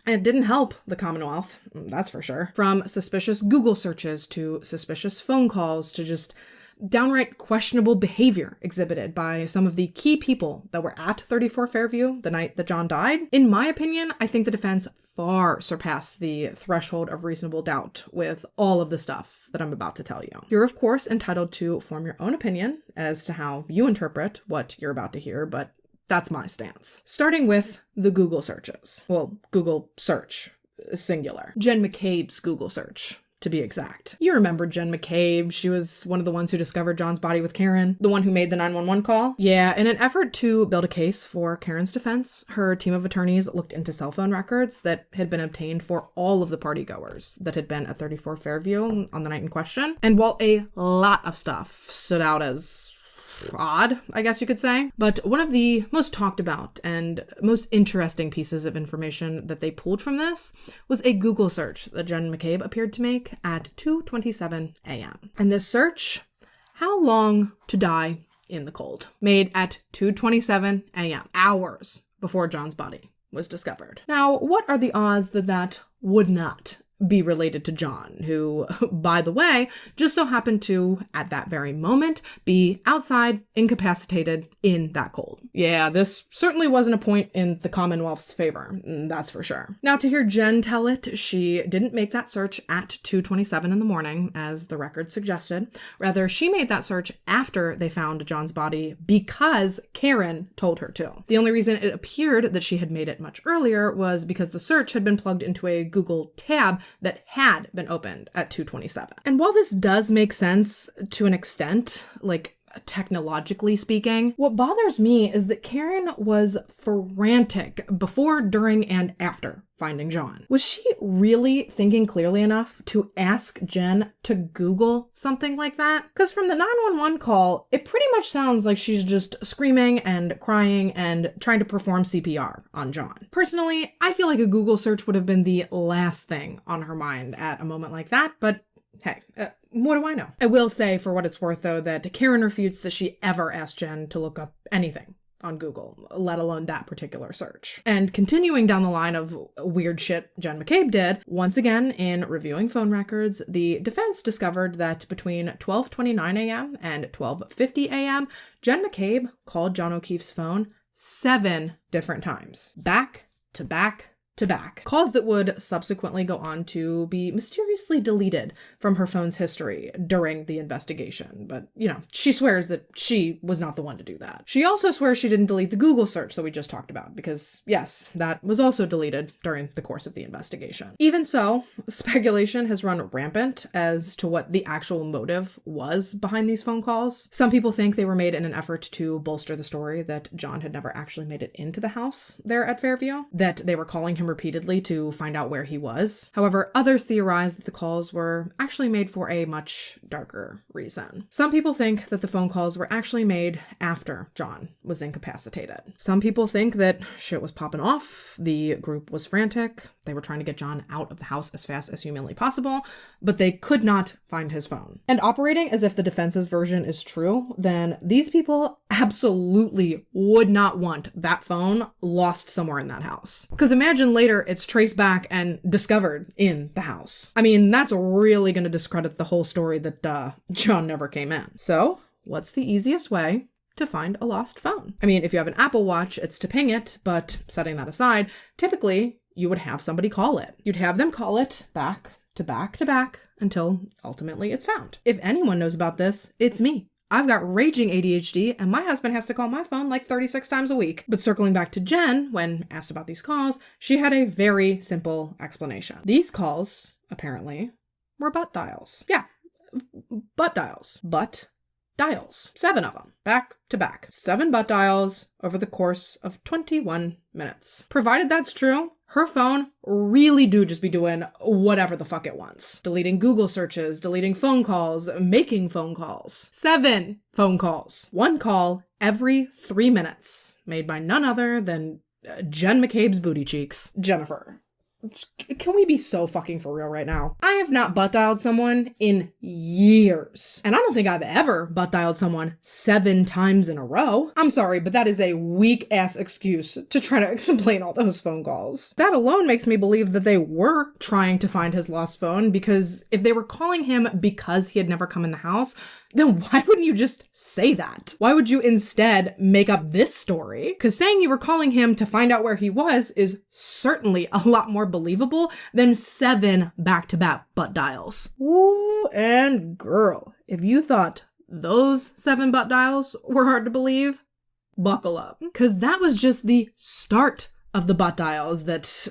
it didn't help the Commonwealth, that's for sure. From suspicious Google searches to suspicious phone calls to just downright questionable behavior exhibited by some of the key people that were at 34 Fairview the night that John died. In my opinion, I think the defense far surpassed the threshold of reasonable doubt with all of the stuff that I'm about to tell you. You're, of course, entitled to form your own opinion as to how you interpret what you're about to hear, but that's my stance. Starting with the Google searches. Well, Google search, singular. Jen McCabe's Google search, to be exact. You remember Jen McCabe. She was one of the ones who discovered John's body with Karen, the one who made the 911 call. Yeah, in an effort to build a case for Karen's defense, her team of attorneys looked into cell phone records that had been obtained for all of the partygoers that had been at 34 Fairview on the night in question. And while a lot of stuff stood out as odd, I guess you could say, but one of the most talked about and most interesting pieces of information that they pulled from this was a Google search that Jen McCabe appeared to make at 2:27 a.m. And this search, how long to die in the cold, made at 2:27 a.m., hours before John's body was discovered. Now, what are the odds that that would not be related to John, who, by the way, just so happened to, at that very moment, be outside, incapacitated, in that cold? Yeah, this certainly wasn't a point in the Commonwealth's favor, that's for sure. Now, to hear Jen tell it, she didn't make that search at 2:27 in the morning, as the record suggested. Rather, she made that search after they found John's body because Karen told her to. The only reason it appeared that she had made it much earlier was because the search had been plugged into a Google tab that had been opened at 2:27. And while this does make sense to an extent, like technologically speaking, what bothers me is that Karen was frantic before, during, and after finding John. Was she really thinking clearly enough to ask Jen to Google something like that? Because from the 911 call, it pretty much sounds like she's just screaming and crying and trying to perform CPR on John. Personally, I feel like a Google search would have been the last thing on her mind at a moment like that, but hey, what do I know? I will say, for what it's worth, though, that Karen refutes that she ever asked Jen to look up anything on Google, let alone that particular search. And continuing down the line of weird shit Jen McCabe did, once again, in reviewing phone records, the defense discovered that between 12:29 a.m. and 12:50 a.m., Jen McCabe called John O'Keefe's phone 7 different times, back to back to back. Calls that would subsequently go on to be mysteriously deleted from her phone's history during the investigation. But, you know, she swears that she was not the one to do that. She also swears she didn't delete the Google search that we just talked about, because yes, that was also deleted during the course of the investigation. Even so, speculation has run rampant as to what the actual motive was behind these phone calls. Some people think they were made in an effort to bolster the story that John had never actually made it into the house there at Fairview, that they were calling him repeatedly to find out where he was. However, others theorize that the calls were actually made for a much darker reason. Some people think that the phone calls were actually made after John was incapacitated. Some people think that shit was popping off, the group was frantic, they were trying to get John out of the house as fast as humanly possible, but they could not find his phone. And operating as if the defense's version is true, then these people absolutely would not want that phone lost somewhere in that house. Because imagine later it's traced back and discovered in the house. I mean, that's really going to discredit the whole story that John never came in. So, what's the easiest way to find a lost phone? I mean, if you have an Apple Watch, it's to ping it, but setting that aside, typically you would have somebody call it. You'd have them call it back to back to back until ultimately it's found. If anyone knows about this, it's me. I've got raging ADHD, and my husband has to call my phone like 36 times a week. But circling back to Jen, when asked about these calls, she had a very simple explanation. These calls, apparently, were butt dials. Yeah, butt dials. Butt dials. 7 of them, back to back. 7 butt dials over the course of 21 minutes. Provided that's true, her phone really do just be doing whatever the fuck it wants. Deleting Google searches, deleting phone calls, making phone calls. 7 phone calls. 1 call every 3 minutes, made by none other than Jen McCabe's booty cheeks, Jennifer. Can we be so fucking for real right now? I have not butt dialed someone in years. And I don't think I've ever butt dialed someone 7 times in a row. I'm sorry, but that is a weak ass excuse to try to explain all those phone calls. That alone makes me believe that they were trying to find his lost phone, because if they were calling him because he had never come in the house, then why wouldn't you just say that? Why would you instead make up this story? Because saying you were calling him to find out where he was is certainly a lot more believable than 7 back-to-back butt dials. Ooh, and girl, if you thought those 7 butt dials were hard to believe, buckle up. Because that was just the start of the butt dials that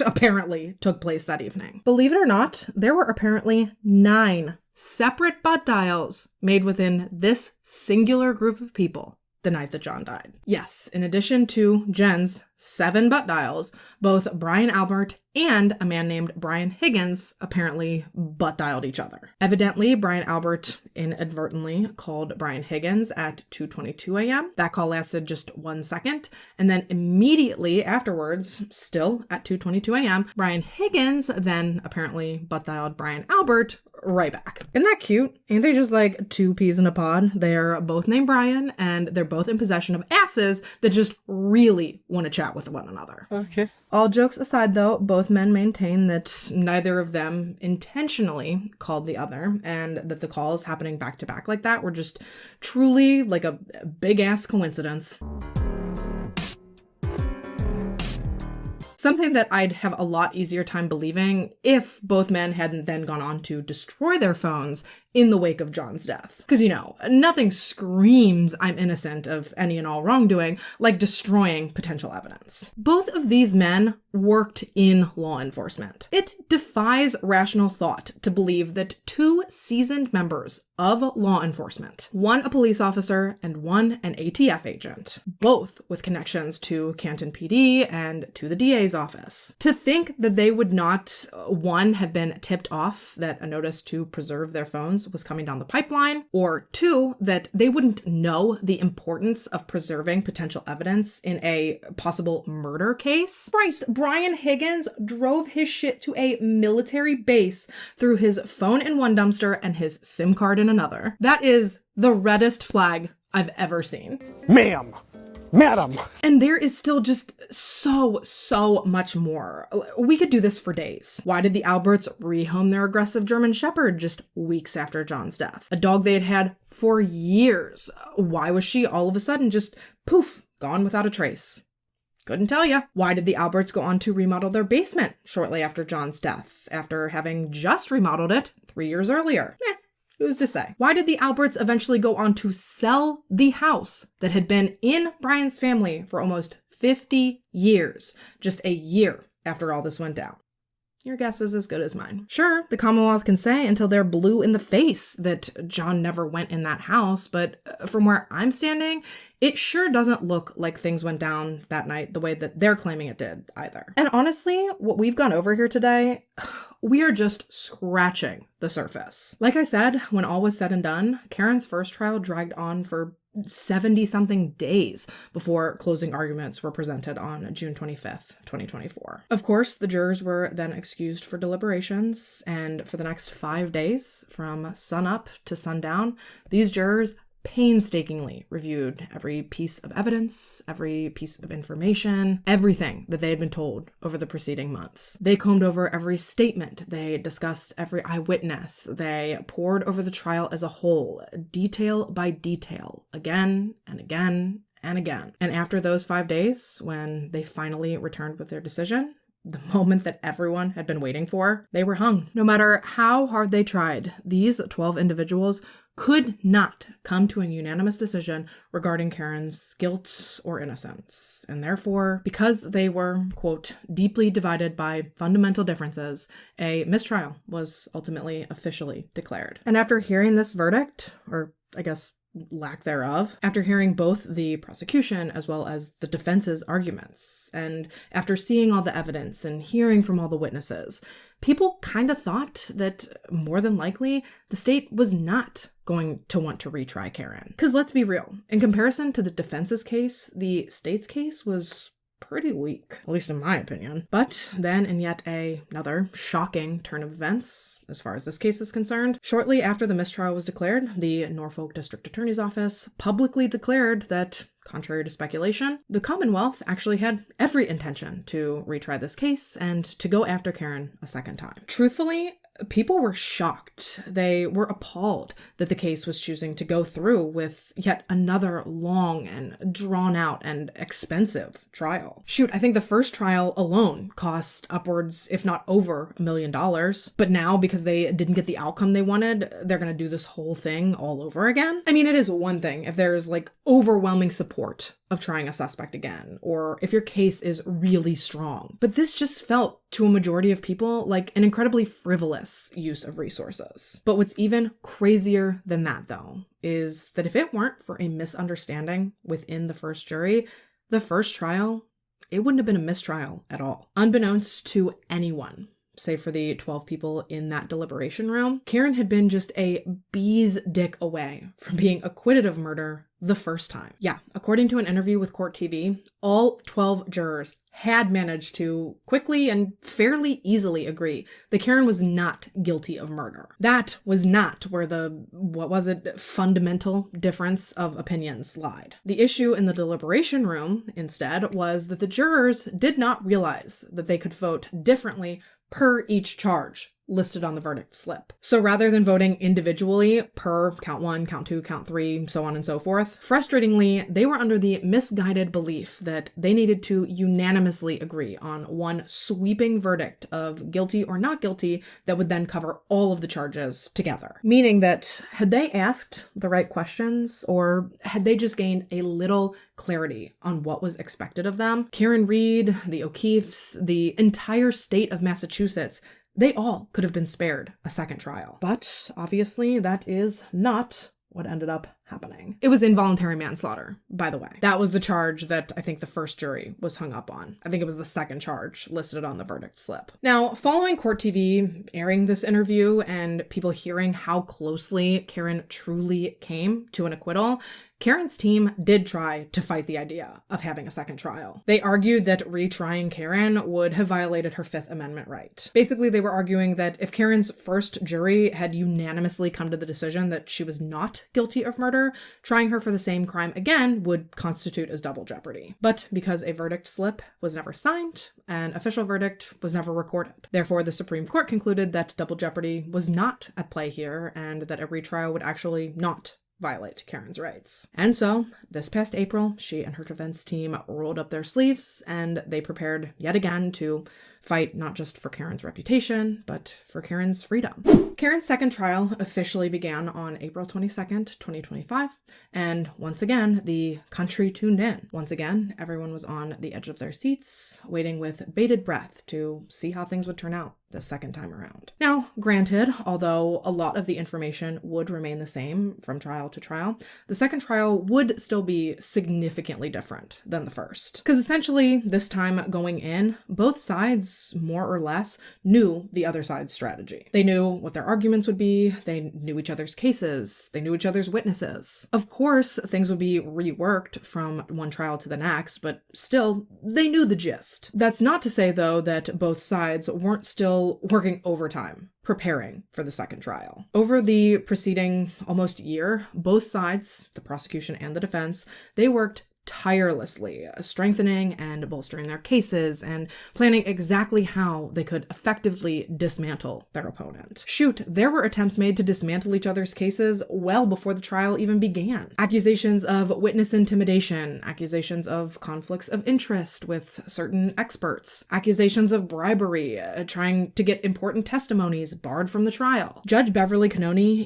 apparently took place that evening. Believe it or not, there were apparently 9 separate butt dials made within this singular group of people the night that John died. Yes, in addition to Jen's 7 butt dials, both Brian Albert and a man named Brian Higgins apparently butt dialed each other. Evidently, Brian Albert inadvertently called Brian Higgins at 2:22 a.m. That call lasted just 1 second, and then immediately afterwards, still at 2:22 a.m., Brian Higgins then apparently butt dialed Brian Albert right back. Isn't that cute? Ain't they just like 2 peas in a pod? They're both named Brian, and they're both in possession of asses that just really want to chat with one another. Okay. All jokes aside, though, both men maintain that neither of them intentionally called the other, and that the calls happening back to back like that were just truly like a big-ass coincidence. Something that I'd have a lot easier time believing if both men hadn't then gone on to destroy their phones in the wake of John's death. Because, you know, nothing screams I'm innocent of any and all wrongdoing like destroying potential evidence. Both of these men worked in law enforcement. It defies rational thought to believe that 2 seasoned members of law enforcement, one a police officer and one an ATF agent, both with connections to Canton PD and to the DA's office, to think that they would not, one, have been tipped off that a notice to preserve their phones was coming down the pipeline, or 2, that they wouldn't know the importance of preserving potential evidence in a possible murder case. Christ, Brian Higgins drove his shit to a military base, threw his phone in one dumpster and his SIM card in another. That is the reddest flag I've ever seen. Ma'am. Madam. And there is still just so much more. We could do this for days. Why did the Alberts rehome their aggressive German Shepherd just weeks after John's death? A dog they had had for years. Why was she all of a sudden just poof, gone without a trace? Couldn't tell ya. Why did the Alberts go on to remodel their basement shortly after John's death, after having just remodeled it 3 years earlier? Who's to say? Why did the Alberts eventually go on to sell the house that had been in Brian's family for almost 50 years, just a year after all this went down? Your guess is as good as mine. Sure, the Commonwealth can say until they're blue in the face that John never went in that house, but from where I'm standing, it sure doesn't look like things went down that night the way that they're claiming it did either. And honestly, what we've gone over here today, we are just scratching the surface. Like I said, when all was said and done, Karen's first trial dragged on for 70-something days before closing arguments were presented on June 25th, 2024. Of course, the jurors were then excused for deliberations, and for the next 5 days, from sunup to sundown, these jurors painstakingly reviewed every piece of evidence, every piece of information, everything that they had been told over the preceding months. They combed over every statement, they discussed every eyewitness, they pored over the trial as a whole, detail by detail, again and again and again. And after those 5 days, when they finally returned with their decision, the moment that everyone had been waiting for, they were hung. No matter how hard they tried, these 12 individuals could not come to a unanimous decision regarding Karen's guilt or innocence. And therefore, because they were, quote, deeply divided by fundamental differences, a mistrial was ultimately officially declared. And after hearing this verdict, or I guess lack thereof, after hearing both the prosecution as well as the defense's arguments, and after seeing all the evidence and hearing from all the witnesses, people kind of thought that more than likely the state was not going to want to retry Karen. Because let's be real, in comparison to the defense's case, the state's case was pretty weak, at least in my opinion. But then, in yet another shocking turn of events, as far as this case is concerned, shortly after the mistrial was declared, the Norfolk District Attorney's Office publicly declared that, contrary to speculation, the Commonwealth actually had every intention to retry this case and to go after Karen a second time. Truthfully, people were shocked. They were appalled that the case was choosing to go through with yet another long and drawn out and expensive trial. Shoot, I think the first trial alone cost upwards, if not over, $1 million. But now, because they didn't get the outcome they wanted, they're going to do this whole thing all over again. I mean, it is one thing if there's like overwhelming support of trying a suspect again, or if your case is really strong. But this just felt, to a majority of people, like an incredibly frivolous use of resources. But what's even crazier than that, though, is that if it weren't for a misunderstanding within the first jury, the first trial, it wouldn't have been a mistrial at all. Unbeknownst to anyone, save for the 12 people in that deliberation room, Karen had been just a bee's dick away from being acquitted of murder the first time. Yeah, according to an interview with Court TV, all 12 jurors had managed to quickly and fairly easily agree that Karen was not guilty of murder. That was not where the, fundamental difference of opinions lied. The issue in the deliberation room, instead, was that the jurors did not realize that they could vote differently per each charge listed on the verdict slip. So rather than voting individually per count 1, count 2, count 3, so on and so forth, frustratingly, they were under the misguided belief that they needed to unanimously agree on one sweeping verdict of guilty or not guilty that would then cover all of the charges together. Meaning that had they asked the right questions, or had they just gained a little clarity on what was expected of them, Karen Reed, the O'Keeffes, the entire state of Massachusetts, they all could have been spared a second trial. But obviously that is not what ended up happening. It was involuntary manslaughter, by the way. That was the charge that I think the first jury was hung up on. I think it was the second charge listed on the verdict slip. Now, following Court TV airing this interview and people hearing how closely Karen truly came to an acquittal, Karen's team did try to fight the idea of having a second trial. They argued that retrying Karen would have violated her Fifth Amendment right. Basically, they were arguing that if Karen's first jury had unanimously come to the decision that she was not guilty of murder, trying her for the same crime again would constitute as double jeopardy. But because a verdict slip was never signed, an official verdict was never recorded. Therefore, the Supreme Court concluded that double jeopardy was not at play here, and that a retrial would actually not violate Karen's rights. And so, this past April, she and her defense team rolled up their sleeves and they prepared yet again to fight not just for Karen's reputation, but for Karen's freedom. Karen's second trial officially began on April 22nd, 2025, and once again, the country tuned in. Once again, everyone was on the edge of their seats, waiting with bated breath to see how things would turn out the second time around. Now, granted, although a lot of the information would remain the same from trial to trial, the second trial would still be significantly different than the first. Because essentially, this time going in, both sides more or less knew the other side's strategy. They knew what their arguments would be, they knew each other's cases, they knew each other's witnesses. Of course, things would be reworked from one trial to the next, but still, they knew the gist. That's not to say, though, that both sides weren't still working overtime preparing for the second trial. Over the preceding almost year, both sides, the prosecution and the defense, they worked tirelessly, strengthening and bolstering their cases and planning exactly how they could effectively dismantle their opponent. Shoot, there were attempts made to dismantle each other's cases well before the trial even began. Accusations of witness intimidation, accusations of conflicts of interest with certain experts, accusations of bribery, trying to get important testimonies barred from the trial. Judge Beverly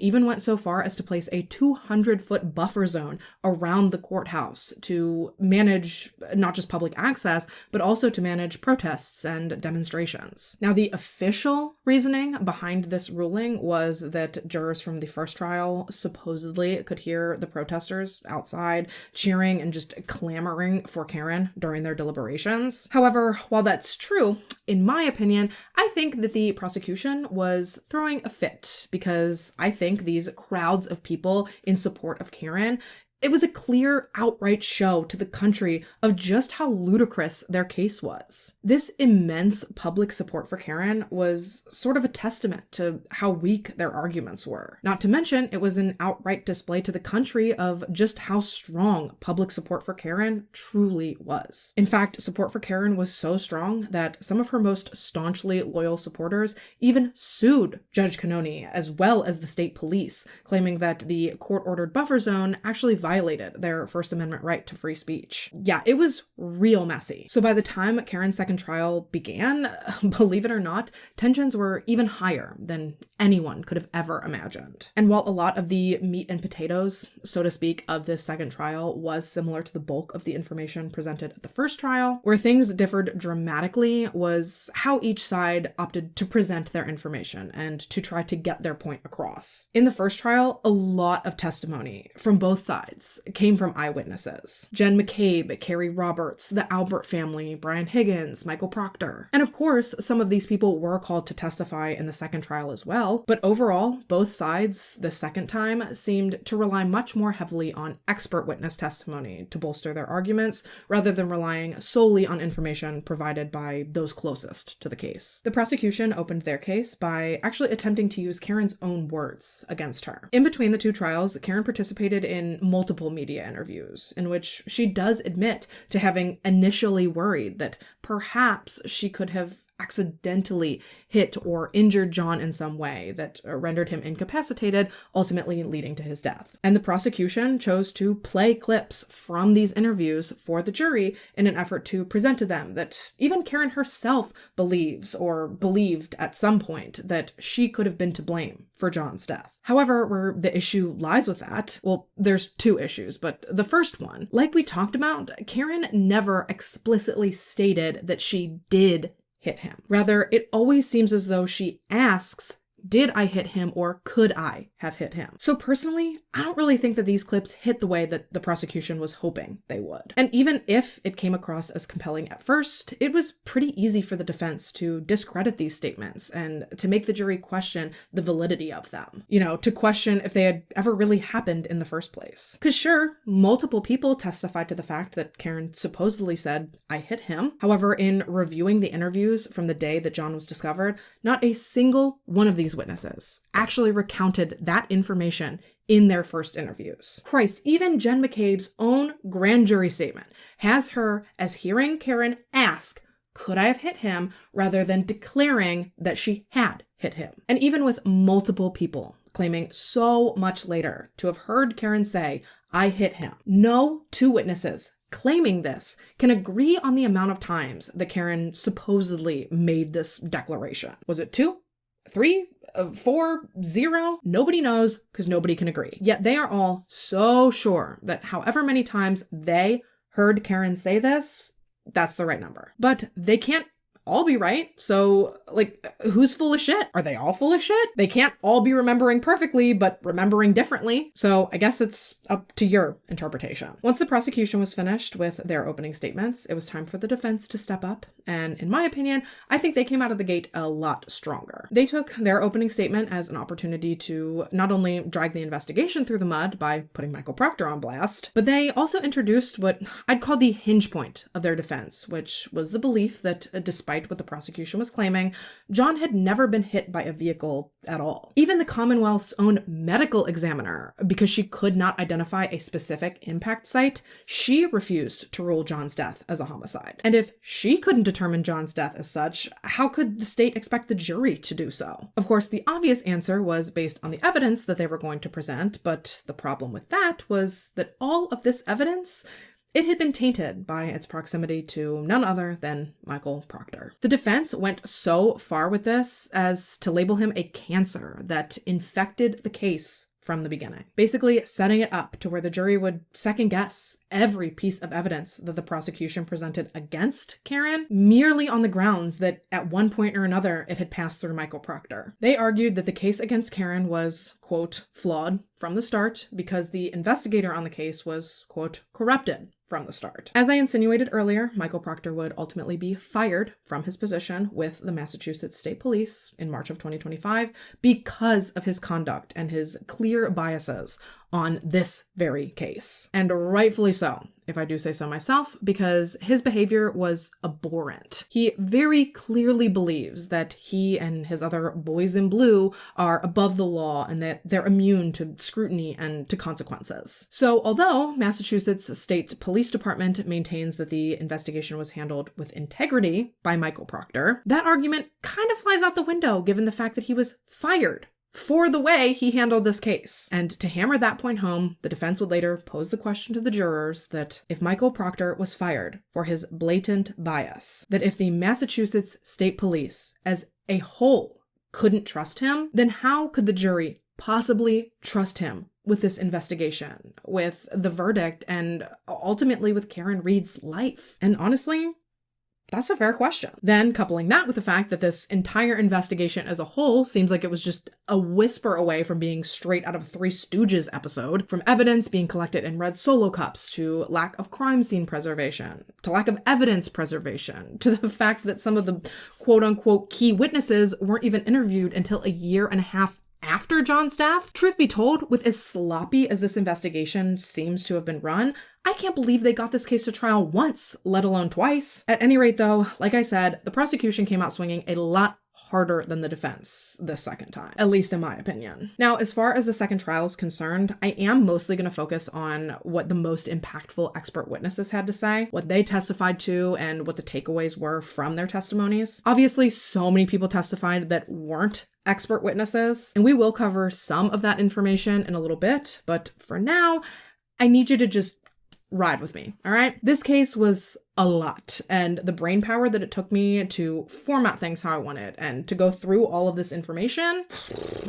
even went so far as to place a 200-foot buffer zone around the courthouse to manage not just public access, but also to manage protests and demonstrations. Now, the official reasoning behind this ruling was that jurors from the first trial supposedly could hear the protesters outside cheering and just clamoring for Karen during their deliberations. However, while that's true, in my opinion, I think that the prosecution was throwing a fit, because I think these crowds of people in support of Karen, It was a clear, outright show to the country of just how ludicrous their case was. This immense public support for Karen was sort of a testament to how weak their arguments were. Not to mention, it was an outright display to the country of just how strong public support for Karen truly was. In fact, support for Karen was so strong that some of her most staunchly loyal supporters even sued Judge Cannoni as well as the state police, claiming that the court-ordered buffer zone actually violated their First Amendment right to free speech. Yeah, it was real messy. So by the time Karen's second trial began, believe it or not, tensions were even higher than anyone could have ever imagined. And while a lot of the meat and potatoes, so to speak, of this second trial was similar to the bulk of the information presented at the first trial, where things differed dramatically was how each side opted to present their information and to try to get their point across. In the first trial, a lot of testimony from both sides came from eyewitnesses. Jen McCabe, Carrie Roberts, the Albert family, Brian Higgins, Michael Proctor. And of course, some of these people were called to testify in the second trial as well, but overall, both sides, the second time, seemed to rely much more heavily on expert witness testimony to bolster their arguments, rather than relying solely on information provided by those closest to the case. The prosecution opened their case by actually attempting to use Karen's own words against her. In between the two trials, Karen participated in multiple media interviews in which she does admit to having initially worried that perhaps she could have accidentally hit or injured John in some way that rendered him incapacitated, ultimately leading to his death. And the prosecution chose to play clips from these interviews for the jury in an effort to present to them that even Karen herself believes or believed at some point that she could have been to blame for John's death. However, where the issue lies with that, well, there's two issues, but the first one, like we talked about, Karen never explicitly stated that she did hit him. Rather, it always seems as though she asks, did I hit him or could I have hit him? So personally, I don't really think that these clips hit the way that the prosecution was hoping they would. And even if it came across as compelling at first, it was pretty easy for the defense to discredit these statements and to make the jury question the validity of them. You know, to question if they had ever really happened in the first place. Because sure, multiple people testified to the fact that Karen supposedly said, I hit him. However, in reviewing the interviews from the day that John was discovered, not a single one of these witnesses actually recounted that information in their first interviews. Christ, even Jen McCabe's own grand jury statement has her as hearing Karen ask, could I have hit him, rather than declaring that she had hit him. And even with multiple people claiming so much later to have heard Karen say, I hit him, no two witnesses claiming this can agree on the amount of times that Karen supposedly made this declaration. Was it 2? 3? 4? 0? Nobody knows because nobody can agree. Yet they are all so sure that however many times they heard Karen say this, that's the right number. But they can't all be right. So, like, who's full of shit? Are they all full of shit? They can't all be remembering perfectly, but remembering differently. So I guess it's up to your interpretation. Once the prosecution was finished with their opening statements, it was time for the defense to step up. And in my opinion, I think they came out of the gate a lot stronger. They took their opening statement as an opportunity to not only drag the investigation through the mud by putting Michael Proctor on blast, but they also introduced what I'd call the hinge point of their defense, which was the belief that despite what the prosecution was claiming, John had never been hit by a vehicle at all. Even the Commonwealth's own medical examiner, because she could not identify a specific impact site, she refused to rule John's death as a homicide. And if she couldn't determine John's death as such, how could the state expect the jury to do so? Of course, the obvious answer was based on the evidence that they were going to present, but the problem with that was that all of this evidence, it had been tainted by its proximity to none other than Michael Proctor. The defense went so far with this as to label him a cancer that infected the case from the beginning, basically setting it up to where the jury would second guess every piece of evidence that the prosecution presented against Karen, merely on the grounds that at one point or another it had passed through Michael Proctor. They argued that the case against Karen was, quote, flawed from the start because the investigator on the case was, quote, corrupted from the start. As I insinuated earlier, Michael Proctor would ultimately be fired from his position with the Massachusetts State Police in March of 2025 because of his conduct and his clear biases on this very case. And rightfully so, if I do say so myself, because his behavior was abhorrent. He very clearly believes that he and his other boys in blue are above the law and that they're immune to scrutiny and to consequences. So although Massachusetts State Police Department maintains that the investigation was handled with integrity by Michael Proctor, that argument kind of flies out the window given the fact that he was fired for the way he handled this case. And to hammer that point home, the defense would later pose the question to the jurors that if Michael Proctor was fired for his blatant bias, that if the Massachusetts State Police as a whole couldn't trust him, then how could the jury possibly trust him with this investigation, with the verdict, and ultimately with Karen Reed's life? And honestly, that's a fair question. Then coupling that with the fact that this entire investigation as a whole seems like it was just a whisper away from being straight out of a Three Stooges episode, from evidence being collected in red Solo cups, to lack of crime scene preservation, to lack of evidence preservation, to the fact that some of the quote-unquote key witnesses weren't even interviewed until a year and a half after John's death. Truth be told, with as sloppy as this investigation seems to have been run, I can't believe they got this case to trial once, let alone twice. At any rate though, like I said, the prosecution came out swinging a lot harder than the defense this second time, at least in my opinion. Now, as far as the second trial is concerned, I am mostly going to focus on what the most impactful expert witnesses had to say, what they testified to, and what the takeaways were from their testimonies. Obviously, so many people testified that weren't expert witnesses, and we will cover some of that information in a little bit, but for now, I need you to just ride with me, all right? This case was a lot, and the brain power that it took me to format things how I wanted and to go through all of this information,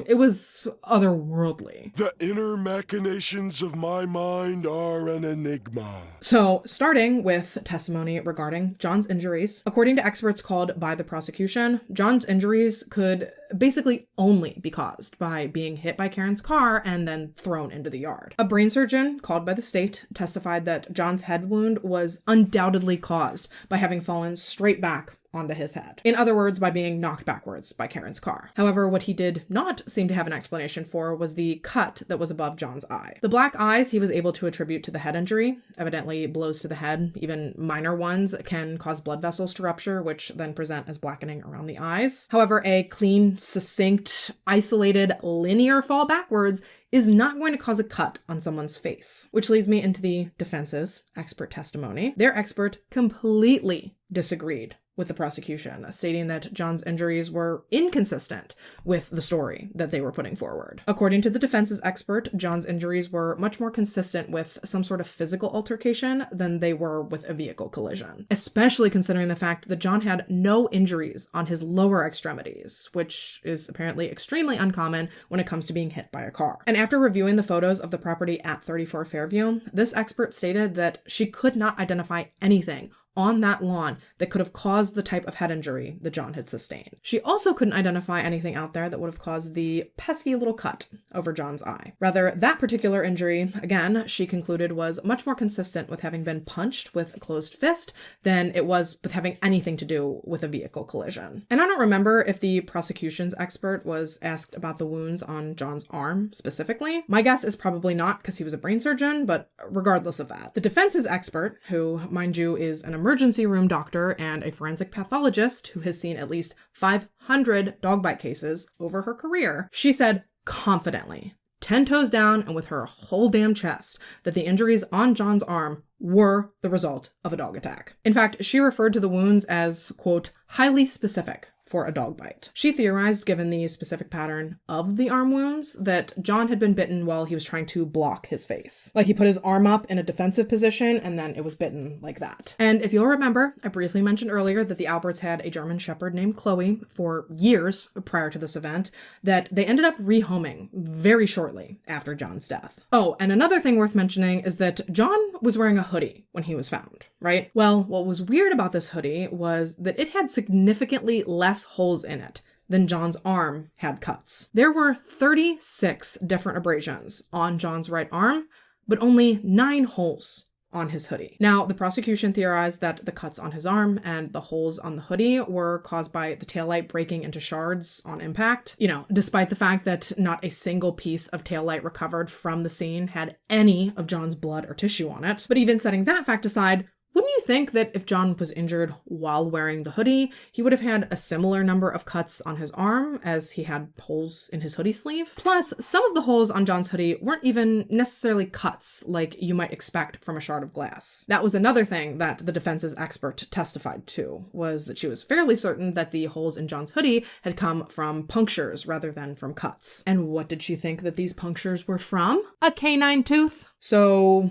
it was otherworldly. The inner machinations of my mind are an enigma. So, starting with testimony regarding John's injuries, according to experts called by the prosecution, John's injuries could basically only be caused by being hit by Karen's car and then thrown into the yard. A brain surgeon called by the state testified that John's head wound was undoubtedly caused by having fallen straight back onto his head. In other words, by being knocked backwards by Karen's car. However, what he did not seem to have an explanation for was the cut that was above John's eye. The black eyes he was able to attribute to the head injury. Evidently, blows to the head, even minor ones, can cause blood vessels to rupture, which then present as blackening around the eyes. However, a clean, succinct, isolated, linear fall backwards is not going to cause a cut on someone's face. Which leads me into the defense's expert testimony. Their expert completely disagreed with the prosecution, stating that John's injuries were inconsistent with the story that they were putting forward. According to the defense's expert, John's injuries were much more consistent with some sort of physical altercation than they were with a vehicle collision, especially considering the fact that John had no injuries on his lower extremities, which is apparently extremely uncommon when it comes to being hit by a car. And after reviewing the photos of the property at 34 Fairview, this expert stated that she could not identify anything on that lawn that could have caused the type of head injury that John had sustained. She also couldn't identify anything out there that would have caused the pesky little cut over John's eye. Rather, that particular injury, again, she concluded was much more consistent with having been punched with a closed fist than it was with having anything to do with a vehicle collision. And I don't remember if the prosecution's expert was asked about the wounds on John's arm specifically. My guess is probably not, because he was a brain surgeon, but regardless of that. The defense's expert, who, mind you, is an emergency room doctor and a forensic pathologist who has seen at least 500 dog bite cases over her career, she said confidently, 10 toes down and with her whole damn chest, that the injuries on John's arm were the result of a dog attack. In fact, she referred to the wounds as, quote, highly specific for a dog bite. She theorized, given the specific pattern of the arm wounds, that John had been bitten while he was trying to block his face. Like he put his arm up in a defensive position and then it was bitten like that. And if you'll remember, I briefly mentioned earlier that the Alberts had a German Shepherd named Chloe for years prior to this event, that they ended up rehoming very shortly after John's death. Oh, and another thing worth mentioning is that John was wearing a hoodie when he was found, right? Well, what was weird about this hoodie was that it had significantly less holes in it than John's arm had cuts. There were 36 different abrasions on John's right arm, but only 9 holes on his hoodie. Now, the prosecution theorized that the cuts on his arm and the holes on the hoodie were caused by the taillight breaking into shards on impact. You know, despite the fact that not a single piece of taillight recovered from the scene had any of John's blood or tissue on it. But even setting that fact aside, wouldn't you think that if John was injured while wearing the hoodie, he would have had a similar number of cuts on his arm as he had holes in his hoodie sleeve? Plus, some of the holes on John's hoodie weren't even necessarily cuts like you might expect from a shard of glass. That was another thing that the defense's expert testified to, was that she was fairly certain that the holes in John's hoodie had come from punctures rather than from cuts. And what did she think that these punctures were from? A canine tooth. So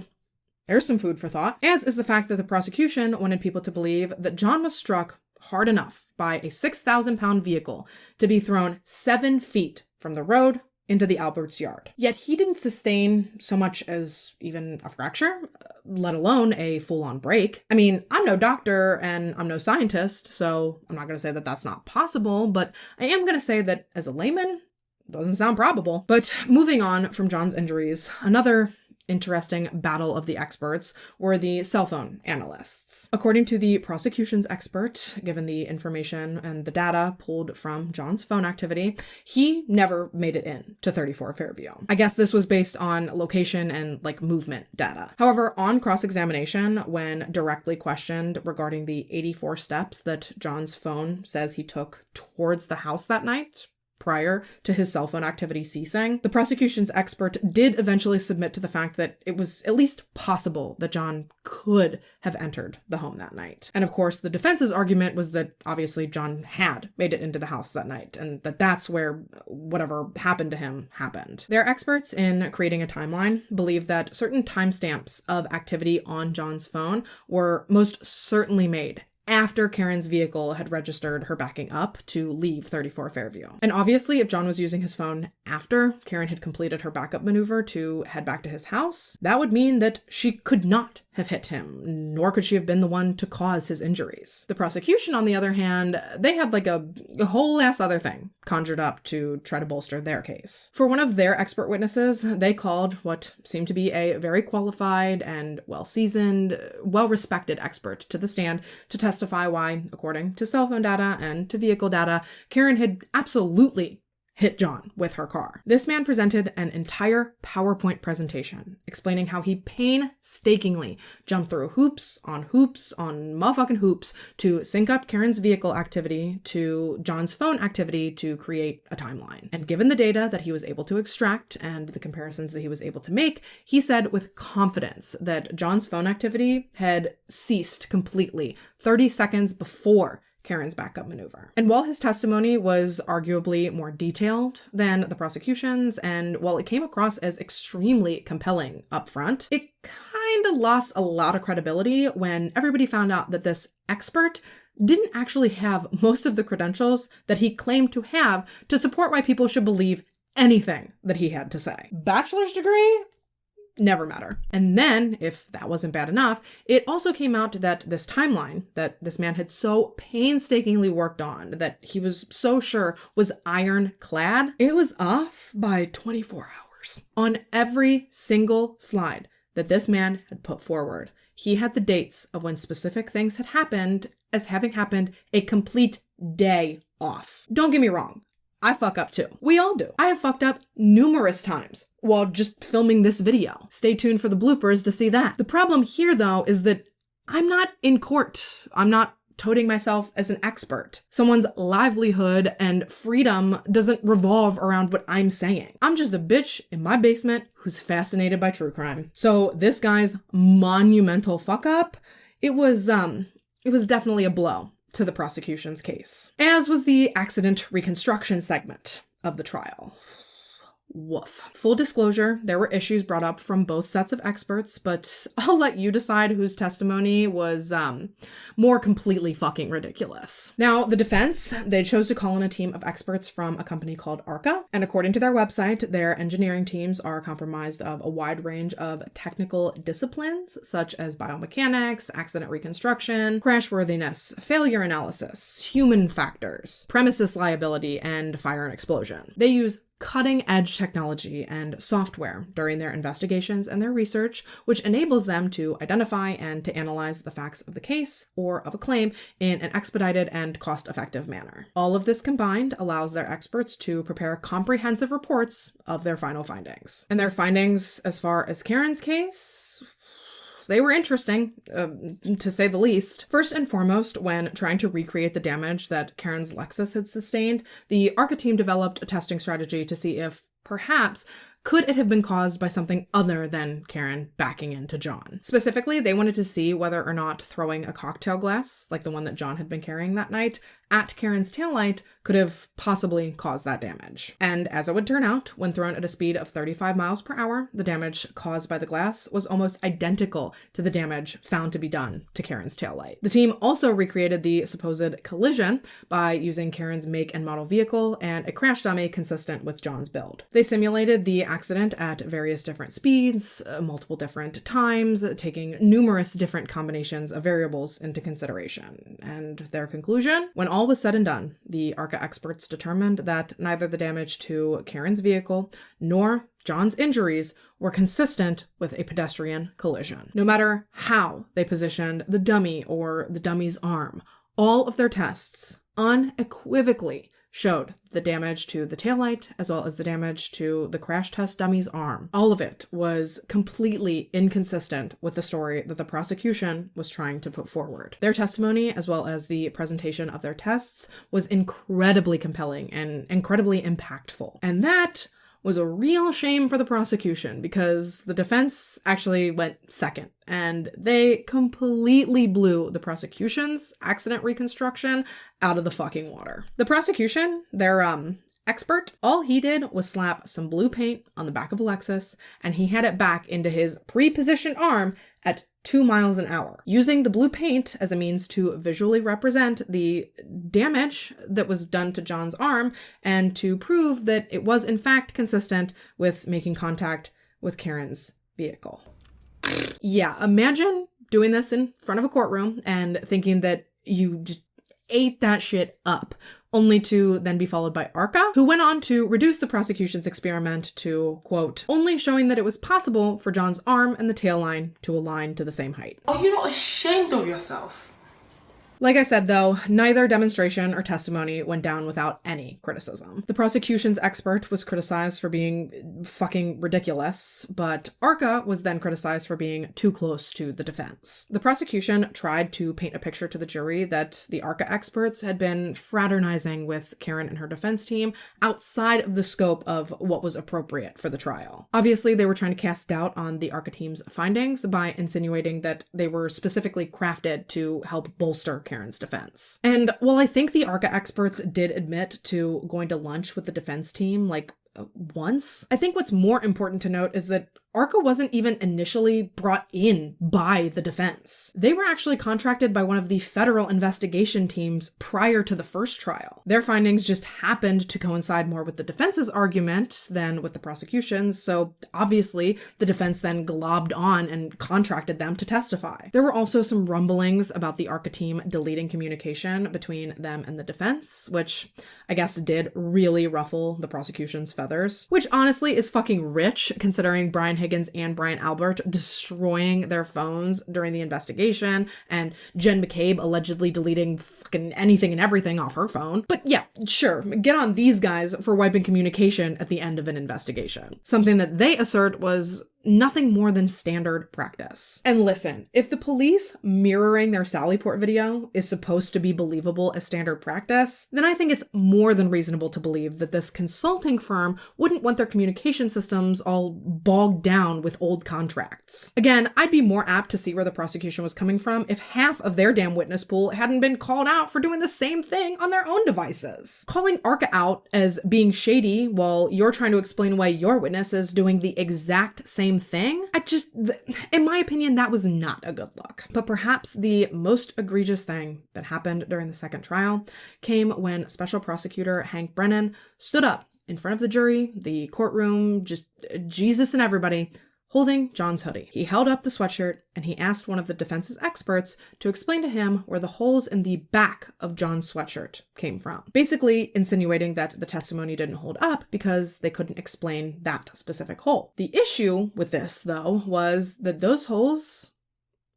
there's some food for thought, as is the fact that the prosecution wanted people to believe that John was struck hard enough by a 6,000-pound vehicle to be thrown 7 feet from the road into the Albert's yard. Yet he didn't sustain so much as even a fracture, let alone a full-on break. I mean, I'm no doctor and I'm no scientist, so I'm not going to say that that's not possible, but I am going to say that as a layman, it doesn't sound probable. But moving on from John's injuries, another interesting battle of the experts were the cell phone analysts. According to the prosecution's expert, given the information and the data pulled from John's phone activity, he never made it in to 34 Fairview. I guess this was based on location and movement data. However, on cross-examination, when directly questioned regarding the 84 steps that John's phone says he took towards the house that night, prior to his cell phone activity ceasing, the prosecution's expert did eventually submit to the fact that it was at least possible that John could have entered the home that night. And of course, the defense's argument was that obviously John had made it into the house that night, and that that's where whatever happened to him happened. Their experts in creating a timeline believe that certain timestamps of activity on John's phone were most certainly made after Karen's vehicle had registered her backing up to leave 34 Fairview. And obviously, if John was using his phone after Karen had completed her backup maneuver to head back to his house, that would mean that she could not have hit him, nor could she have been the one to cause his injuries. The prosecution, on the other hand, they had a whole ass other thing conjured up to try to bolster their case. For one of their expert witnesses, they called what seemed to be a very qualified and well-seasoned, well-respected expert to the stand to testify why, according to cell phone data and to vehicle data, Karen had absolutely hit John with her car. This man presented an entire PowerPoint presentation explaining how he painstakingly jumped through hoops on motherfucking hoops to sync up Karen's vehicle activity to John's phone activity to create a timeline. And given the data that he was able to extract and the comparisons that he was able to make, he said with confidence that John's phone activity had ceased completely 30 seconds before Karen's backup maneuver. And while his testimony was arguably more detailed than the prosecution's, and while it came across as extremely compelling up front, it kind of lost a lot of credibility when everybody found out that this expert didn't actually have most of the credentials that he claimed to have to support why people should believe anything that he had to say. Bachelor's degree? Never matter. And then, if that wasn't bad enough, it also came out that this timeline that this man had so painstakingly worked on, that he was so sure was ironclad, it was off by 24 hours. On every single slide that this man had put forward, he had the dates of when specific things had happened as having happened a complete day off. Don't get me wrong. I fuck up too. We all do. I have fucked up numerous times while just filming this video. Stay tuned for the bloopers to see that. The problem here, though, is that I'm not in court. I'm not touting myself as an expert. Someone's livelihood and freedom doesn't revolve around what I'm saying. I'm just a bitch in my basement who's fascinated by true crime. So this guy's monumental fuck up, it was definitely a blow to the prosecution's case, as was the accident reconstruction segment of the trial. Woof. Full disclosure, there were issues brought up from both sets of experts, but I'll let you decide whose testimony was more completely fucking ridiculous. Now, the defense, they chose to call in a team of experts from a company called ARCA, and according to their website, their engineering teams are comprised of a wide range of technical disciplines, such as biomechanics, accident reconstruction, crashworthiness, failure analysis, human factors, premises liability, and fire and explosion. They use cutting-edge technology and software during their investigations and their research, which enables them to identify and to analyze the facts of the case or of a claim in an expedited and cost-effective manner. All of this combined allows their experts to prepare comprehensive reports of their final findings. And their findings, as far as Karen's case, they were interesting, to say the least. First and foremost, when trying to recreate the damage that Karen's Lexus had sustained, the ARCA team developed a testing strategy to see if, perhaps, could it have been caused by something other than Karen backing into John? Specifically, they wanted to see whether or not throwing a cocktail glass, like the one that John had been carrying that night, at Karen's taillight could have possibly caused that damage. And as it would turn out, when thrown at a speed of 35 miles per hour, the damage caused by the glass was almost identical to the damage found to be done to Karen's taillight. The team also recreated the supposed collision by using Karen's make and model vehicle and a crash dummy consistent with John's build. They simulated the accident at various different speeds, multiple different times, taking numerous different combinations of variables into consideration. And their conclusion? When all was said and done, the ARCA experts determined that neither the damage to Karen's vehicle nor John's injuries were consistent with a pedestrian collision. No matter how they positioned the dummy or the dummy's arm, all of their tests unequivocally showed the damage to the taillight as well as the damage to the crash test dummy's arm. All of it was completely inconsistent with the story that the prosecution was trying to put forward. Their testimony, as well as the presentation of their tests, was incredibly compelling and incredibly impactful. And that was a real shame for the prosecution because the defense actually went second and they completely blew the prosecution's accident reconstruction out of the fucking water. The prosecution, their expert, all he did was slap some blue paint on the back of a Lexus and he had it back into his pre-positioned arm at 2 miles an hour, using the blue paint as a means to visually represent the damage that was done to John's arm and to prove that it was in fact consistent with making contact with Karen's vehicle. Yeah, imagine doing this in front of a courtroom and thinking that you just ate that shit up, only to then be followed by ARCA, who went on to reduce the prosecution's experiment to, quote, only showing that it was possible for John's arm and the tail line to align to the same height. Are you not ashamed of yourself? Like I said, though, neither demonstration or testimony went down without any criticism. The prosecution's expert was criticized for being fucking ridiculous, but ARCA was then criticized for being too close to the defense. The prosecution tried to paint a picture to the jury that the ARCA experts had been fraternizing with Karen and her defense team outside of the scope of what was appropriate for the trial. Obviously, they were trying to cast doubt on the ARCA team's findings by insinuating that they were specifically crafted to help bolster Karen's defense. And while I think the ARCA experts did admit to going to lunch with the defense team, like, once, I think what's more important to note is that ARCA wasn't even initially brought in by the defense. They were actually contracted by one of the federal investigation teams prior to the first trial. Their findings just happened to coincide more with the defense's argument than with the prosecution's, so obviously the defense then globbed on and contracted them to testify. There were also some rumblings about the ARCA team deleting communication between them and the defense, which I guess did really ruffle the prosecution's feathers, which honestly is fucking rich considering Brian Higgins and Brian Albert destroying their phones during the investigation, and Jen McCabe allegedly deleting fucking anything and everything off her phone. But yeah, sure, get on these guys for wiping communication at the end of an investigation. Something that they assert was nothing more than standard practice. And listen, if the police mirroring their Sallyport video is supposed to be believable as standard practice, then I think it's more than reasonable to believe that this consulting firm wouldn't want their communication systems all bogged down with old contracts. Again, I'd be more apt to see where the prosecution was coming from if half of their damn witness pool hadn't been called out for doing the same thing on their own devices. Calling ARCA out as being shady while you're trying to explain away your witnesses doing the exact same thing, in my opinion, that was not a good look. But perhaps the most egregious thing that happened during the second trial came when Special Prosecutor Hank Brennan stood up in front of the jury, the courtroom, just Jesus and everybody, holding John's hoodie. He held up the sweatshirt and he asked one of the defense's experts to explain to him where the holes in the back of John's sweatshirt came from, basically insinuating that the testimony didn't hold up because they couldn't explain that specific hole. The issue with this, though, was that those holes,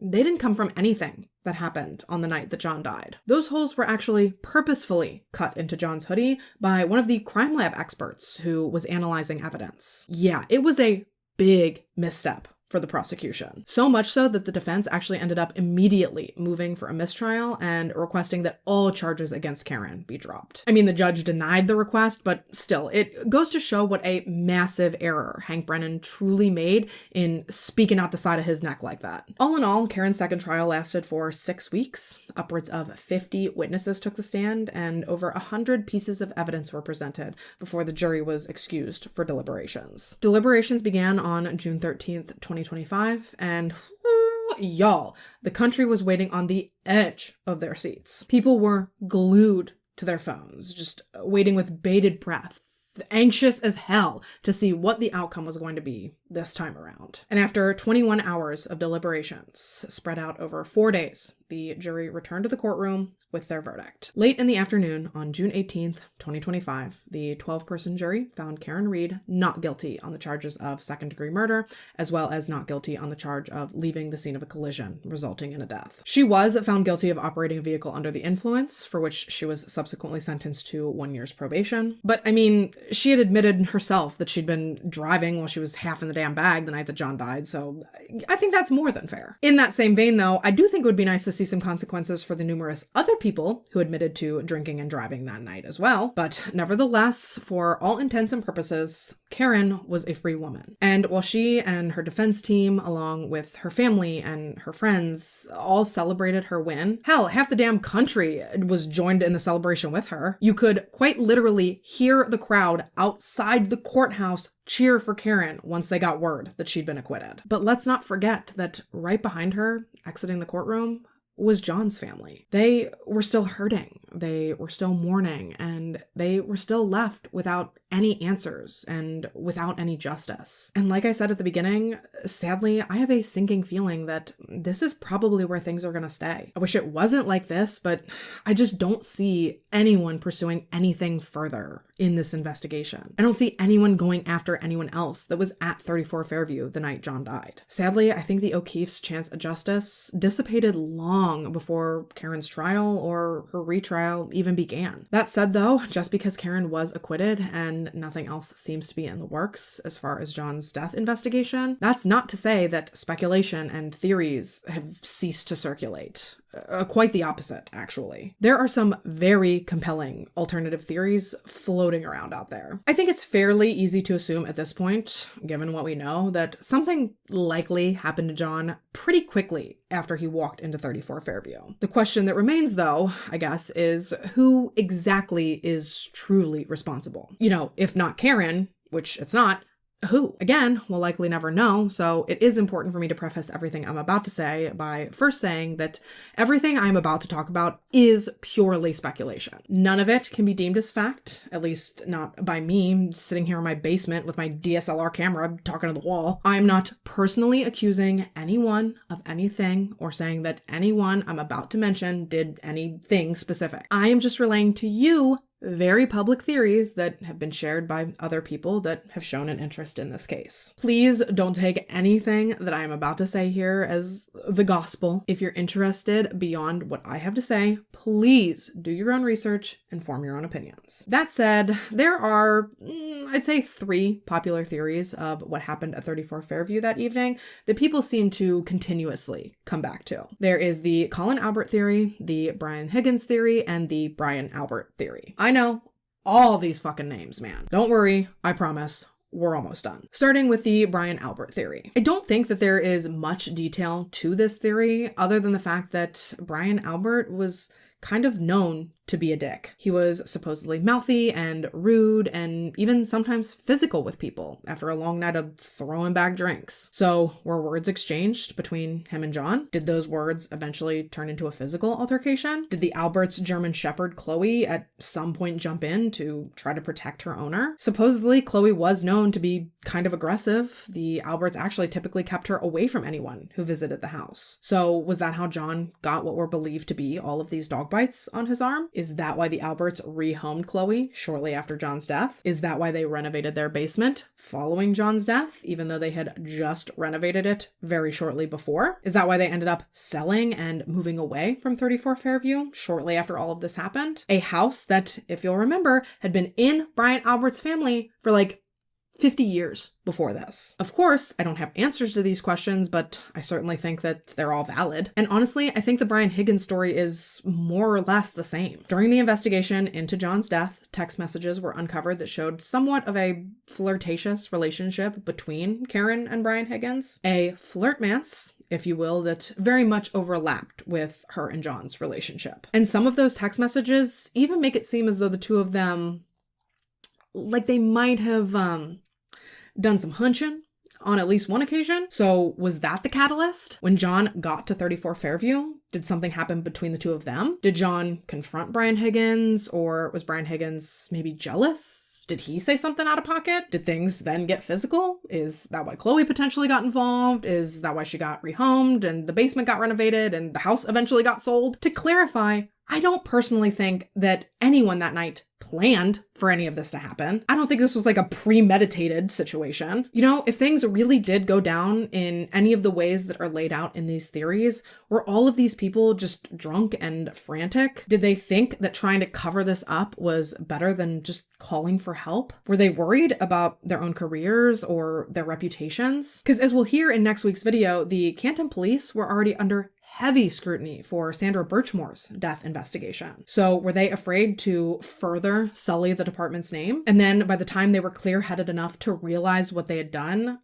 they didn't come from anything that happened on the night that John died. Those holes were actually purposefully cut into John's hoodie by one of the crime lab experts who was analyzing evidence. Yeah, it was a big misstep for the prosecution. So much so that the defense actually ended up immediately moving for a mistrial and requesting that all charges against Karen be dropped. I mean, the judge denied the request, but still, it goes to show what a massive error Hank Brennan truly made in speaking out the side of his neck like that. All in all, Karen's second trial lasted for 6 weeks. Upwards of 50 witnesses took the stand, and over 100 pieces of evidence were presented before the jury was excused for deliberations. Deliberations began on June 13th, 2025, and y'all, the country was waiting on the edge of their seats. People were glued to their phones, just waiting with bated breath, anxious as hell to see what the outcome was going to be this time around. And after 21 hours of deliberations spread out over 4 days, the jury returned to the courtroom with their verdict. Late in the afternoon on June 18th, 2025, the 12-person jury found Karen Read not guilty on the charges of second-degree murder, as well as not guilty on the charge of leaving the scene of a collision, resulting in a death. She was found guilty of operating a vehicle under the influence, for which she was subsequently sentenced to 1 year's probation. But, I mean, she had admitted herself that she'd been driving while she was half in the damn bag the night that John died, so I think that's more than fair. In that same vein, though, I do think it would be nice to see some consequences for the numerous other people who admitted to drinking and driving that night as well. But nevertheless, for all intents and purposes, Karen was a free woman. And while she and her defense team, along with her family and her friends, all celebrated her win, hell, half the damn country was joined in the celebration with her. You could quite literally hear the crowd outside the courthouse cheer for Karen once they got word that she'd been acquitted. But let's not forget that right behind her, exiting the courtroom, was John's family. They were still hurting, they were still mourning, and they were still left without any answers and without any justice. And like I said at the beginning, sadly, I have a sinking feeling that this is probably where things are gonna stay. I wish it wasn't like this, but I just don't see anyone pursuing anything further in this investigation. I don't see anyone going after anyone else that was at 34 Fairview the night John died. Sadly, I think the O'Keeffe's chance at justice dissipated long before Karen's trial or her retrial even began. That said, though, just because Karen was acquitted and nothing else seems to be in the works as far as John's death investigation, that's not to say that speculation and theories have ceased to circulate. Quite the opposite, actually. There are some very compelling alternative theories floating around out there. I think it's fairly easy to assume at this point, given what we know, that something likely happened to John pretty quickly after he walked into 34 Fairview. The question that remains, though, I guess, is who exactly is truly responsible? You know, if not Karen, which it's not, who? Again, we'll likely never know, so it is important for me to preface everything I'm about to say by first saying that everything I'm about to talk about is purely speculation. None of it can be deemed as fact, at least not by me sitting here in my basement with my DSLR camera talking to the wall. I'm not personally accusing anyone of anything or saying that anyone I'm about to mention did anything specific. I am just relaying to you very public theories that have been shared by other people that have shown an interest in this case. Please don't take anything that I am about to say here as the gospel. If you're interested beyond what I have to say, please do your own research and form your own opinions. That said, there are, I'd say, 3 popular theories of what happened at 34 Fairview that evening that people seem to continuously come back to. There is the Colin Albert theory, the Brian Higgins theory, and the Brian Albert theory. I know all these fucking names, man. Don't worry, I promise. We're almost done. Starting with the Brian Albert theory. I don't think that there is much detail to this theory other than the fact that Brian Albert was kind of known to be a dick. He was supposedly mouthy and rude and even sometimes physical with people after a long night of throwing back drinks. So were words exchanged between him and John? Did those words eventually turn into a physical altercation? Did the Albert's German Shepherd Chloe at some point jump in to try to protect her owner? Supposedly, Chloe was known to be kind of aggressive. The Alberts actually typically kept her away from anyone who visited the house. So was that how John got what were believed to be all of these dog bites on his arm? Is that why the Alberts rehomed Chloe shortly after John's death? Is that why they renovated their basement following John's death, even though they had just renovated it very shortly before? Is that why they ended up selling and moving away from 34 Fairview shortly after all of this happened? A house that, if you'll remember, had been in Brian Albert's family for like 50 years before this. Of course, I don't have answers to these questions, but I certainly think that they're all valid. And honestly, I think the Brian Higgins story is more or less the same. During the investigation into John's death, text messages were uncovered that showed somewhat of a flirtatious relationship between Karen and Brian Higgins. A flirtmance, if you will, that very much overlapped with her and John's relationship. And some of those text messages even make it seem as though the two of them, like they might have done some hunching on at least one occasion. So was that the catalyst? When John got to 34 Fairview, did something happen between the two of them? Did John confront Brian Higgins, or was Brian Higgins maybe jealous? Did he say something out of pocket? Did things then get physical? Is that why Chloe potentially got involved? Is that why she got rehomed and the basement got renovated and the house eventually got sold? To clarify, I don't personally think that anyone that night planned for any of this to happen. I don't think this was like a premeditated situation. You know, if things really did go down in any of the ways that are laid out in these theories, were all of these people just drunk and frantic? Did they think that trying to cover this up was better than just calling for help? Were they worried about their own careers or their reputations? Because as we'll hear in next week's video, the Canton police were already under heavy scrutiny for Sandra Birchmore's death investigation. So were they afraid to further sully the department's name? And then by the time they were clear-headed enough to realize what they had done,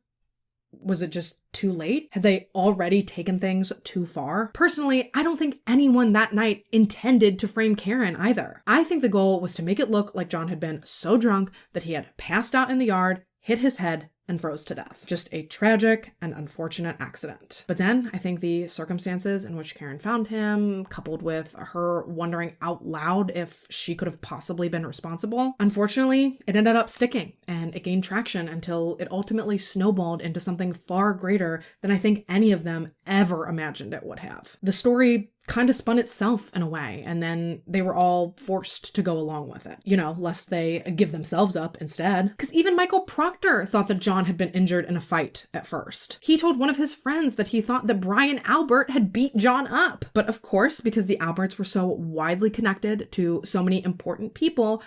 was it just too late? Had they already taken things too far? Personally, I don't think anyone that night intended to frame Karen either. I think the goal was to make it look like John had been so drunk that he had passed out in the yard, hit his head, and froze to death. Just a tragic and unfortunate accident. But then I think the circumstances in which Karen found him, coupled with her wondering out loud if she could have possibly been responsible, unfortunately, it ended up sticking and it gained traction until it ultimately snowballed into something far greater than I think any of them ever imagined it would have. The story kind of spun itself in a way, and then they were all forced to go along with it, you know, lest they give themselves up instead. Because even Michael Proctor thought that John had been injured in a fight at first. He told one of his friends that he thought that Brian Albert had beat John up. But of course, because the Alberts were so widely connected to so many important people,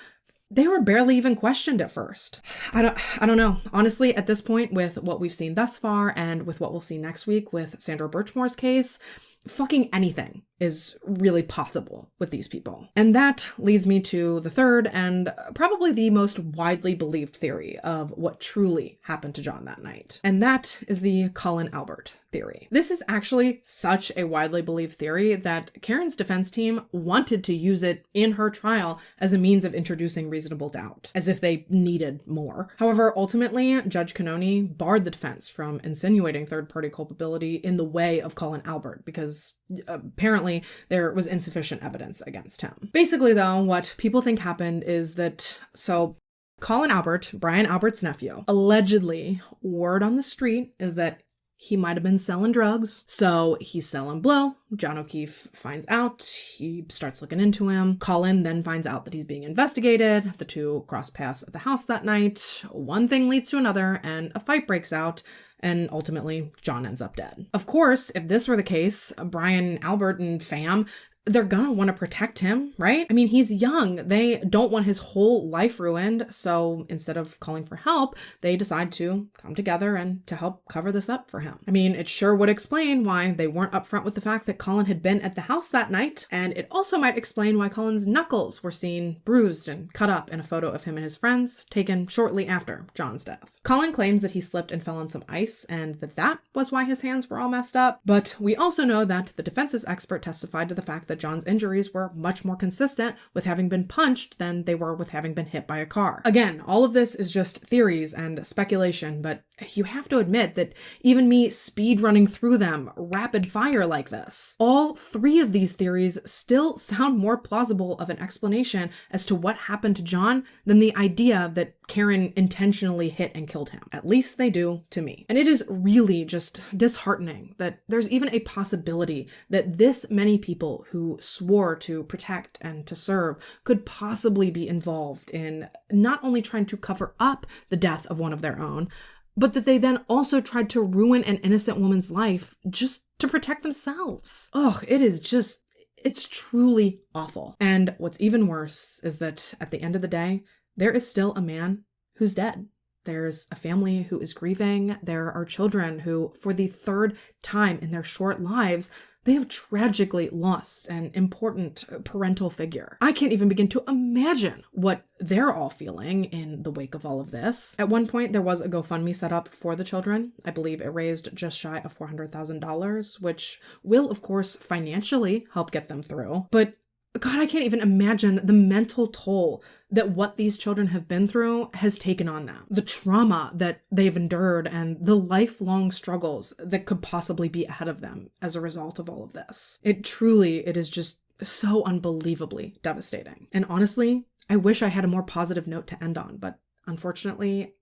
they were barely even questioned at first. I don't know. Honestly, at this point, with what we've seen thus far and with what we'll see next week with Sandra Birchmore's case, fucking anything is really possible with these people. And that leads me to the third and probably the most widely believed theory of what truly happened to John that night. And that is the Colin Albert theory. This is actually such a widely believed theory that Karen's defense team wanted to use it in her trial as a means of introducing reasonable doubt, as if they needed more. However, ultimately, Judge Canoni barred the defense from insinuating third-party culpability in the way of Colin Albert because apparently there was insufficient evidence against him. Basically, though, what people think happened is that, Colin Albert, Brian Albert's nephew, allegedly, word on the street is that he might have been selling drugs. So he's selling blow. John O'Keefe finds out. He starts looking into him. Colin then finds out that he's being investigated. The two cross paths at the house that night. One thing leads to another, and a fight breaks out. And ultimately, John ends up dead. Of course, if this were the case, Brian Albert and fam, they're gonna want to protect him, right? I mean, he's young. They don't want his whole life ruined. So instead of calling for help, they decide to come together and to help cover this up for him. I mean, it sure would explain why they weren't upfront with the fact that Colin had been at the house that night. And it also might explain why Colin's knuckles were seen bruised and cut up in a photo of him and his friends taken shortly after John's death. Colin claims that he slipped and fell on some ice and that was why his hands were all messed up. But we also know that the defense's expert testified to the fact that that John's injuries were much more consistent with having been punched than they were with having been hit by a car. Again, all of this is just theories and speculation, but you have to admit that even me speed running through them rapid fire like this, all three of these theories still sound more plausible of an explanation as to what happened to John than the idea that Karen intentionally hit and killed him. At least they do to me. And it is really just disheartening that there's even a possibility that this many people who swore to protect and to serve could possibly be involved in not only trying to cover up the death of one of their own, but that they then also tried to ruin an innocent woman's life just to protect themselves. Oh, it's truly awful. And what's even worse is that at the end of the day, there is still a man who's dead. There's a family who is grieving. There are children who, for the third time in their short lives, they have tragically lost an important parental figure. I can't even begin to imagine what they're all feeling in the wake of all of this. At one point, there was a GoFundMe set up for the children. I believe it raised just shy of $400,000, which will, of course, financially help get them through. But God, I can't even imagine the mental toll that what these children have been through has taken on them. The trauma that they've endured and the lifelong struggles that could possibly be ahead of them as a result of all of this. It is just so unbelievably devastating. And honestly, I wish I had a more positive note to end on, but unfortunately,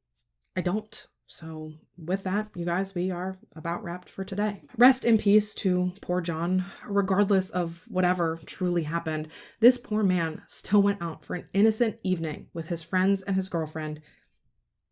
I don't. So with that, you guys, we are about wrapped for today. Rest in peace to poor John. Regardless of whatever truly happened, this poor man still went out for an innocent evening with his friends and his girlfriend,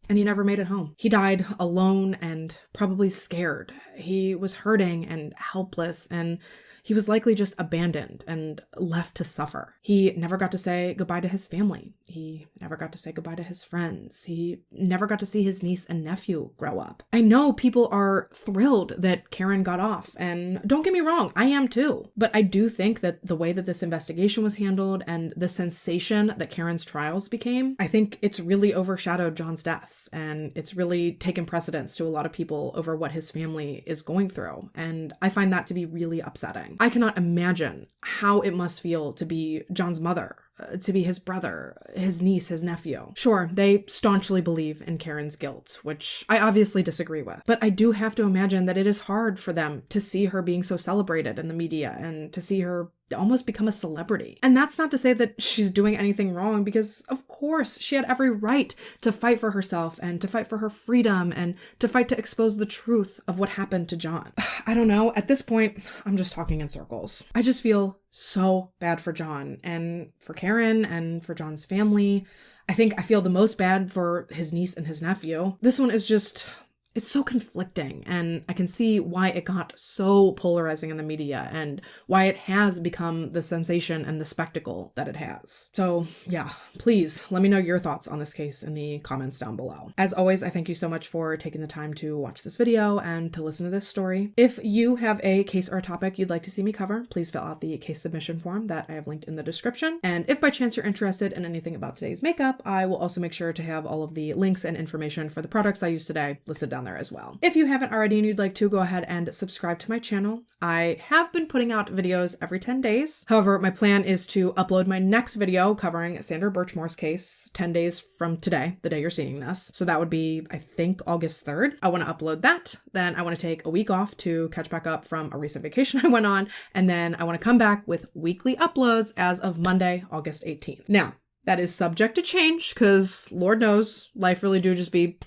and he never made it home. He died alone and probably scared. He was hurting and helpless, and he was likely just abandoned and left to suffer. He never got to say goodbye to his family. He never got to say goodbye to his friends. He never got to see his niece and nephew grow up. I know people are thrilled that Karen got off, and don't get me wrong, I am too. But I do think that the way that this investigation was handled and the sensation that Karen's trials became, I think it's really overshadowed John's death, and it's really taken precedence to a lot of people over what his family is going through. And I find that to be really upsetting. I cannot imagine how it must feel to be John's mother, to be his brother, his niece, his nephew. Sure, they staunchly believe in Karen's guilt, which I obviously disagree with. But I do have to imagine that it is hard for them to see her being so celebrated in the media and to see her almost become a celebrity. And that's not to say that she's doing anything wrong, because of course she had every right to fight for herself and to fight for her freedom and to fight to expose the truth of what happened to John. I don't know. At this point, I'm just talking in circles. I just feel so bad for John and for Karen and for John's family. I think I feel the most bad for his niece and his nephew. This one is just, it's so conflicting, and I can see why it got so polarizing in the media and why it has become the sensation and the spectacle that it has. So yeah, please let me know your thoughts on this case in the comments down below. As always, I thank you so much for taking the time to watch this video and to listen to this story. If you have a case or a topic you'd like to see me cover, please fill out the case submission form that I have linked in the description. And if by chance you're interested in anything about today's makeup, I will also make sure to have all of the links and information for the products I used today listed down there as well. If you haven't already and you'd like to, go ahead and subscribe to my channel. I have been putting out videos every 10 days. However, my plan is to upload my next video covering Sandra Birchmore's case 10 days from today, the day you're seeing this. So that would be, I think, August 3rd. I want to upload that. Then I want to take a week off to catch back up from a recent vacation I went on. And then I want to come back with weekly uploads as of Monday, August 18th. Now, that is subject to change because Lord knows life really do just be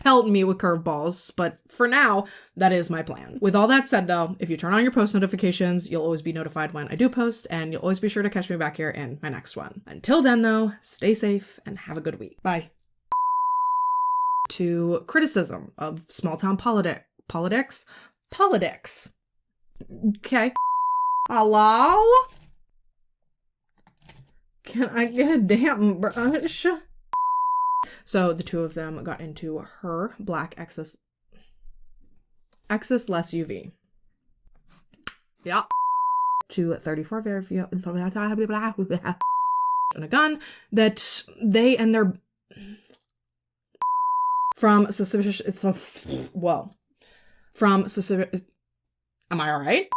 pelting me with curveballs, but for now, that is my plan. With all that said though, if you turn on your post notifications, you'll always be notified when I do post, and you'll always be sure to catch me back here in my next one. Until then though, stay safe and have a good week. Bye. To criticism of small town politics. Okay. Hello? Can I get a damn brush? So the two of them got into her black Excess less UV. Yeah. To 34 Verifio and a gun that they and their from suspicious. Whoa. From suspicious. Am I all right?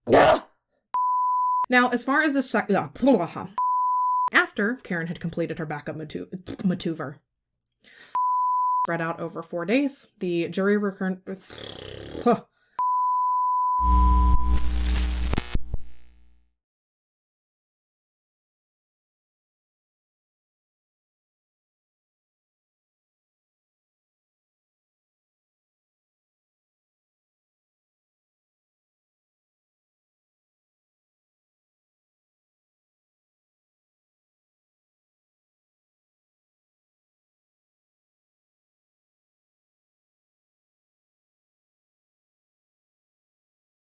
Now, as far as this after Karen had completed her backup maneuver, spread out over 4 days, the jury returned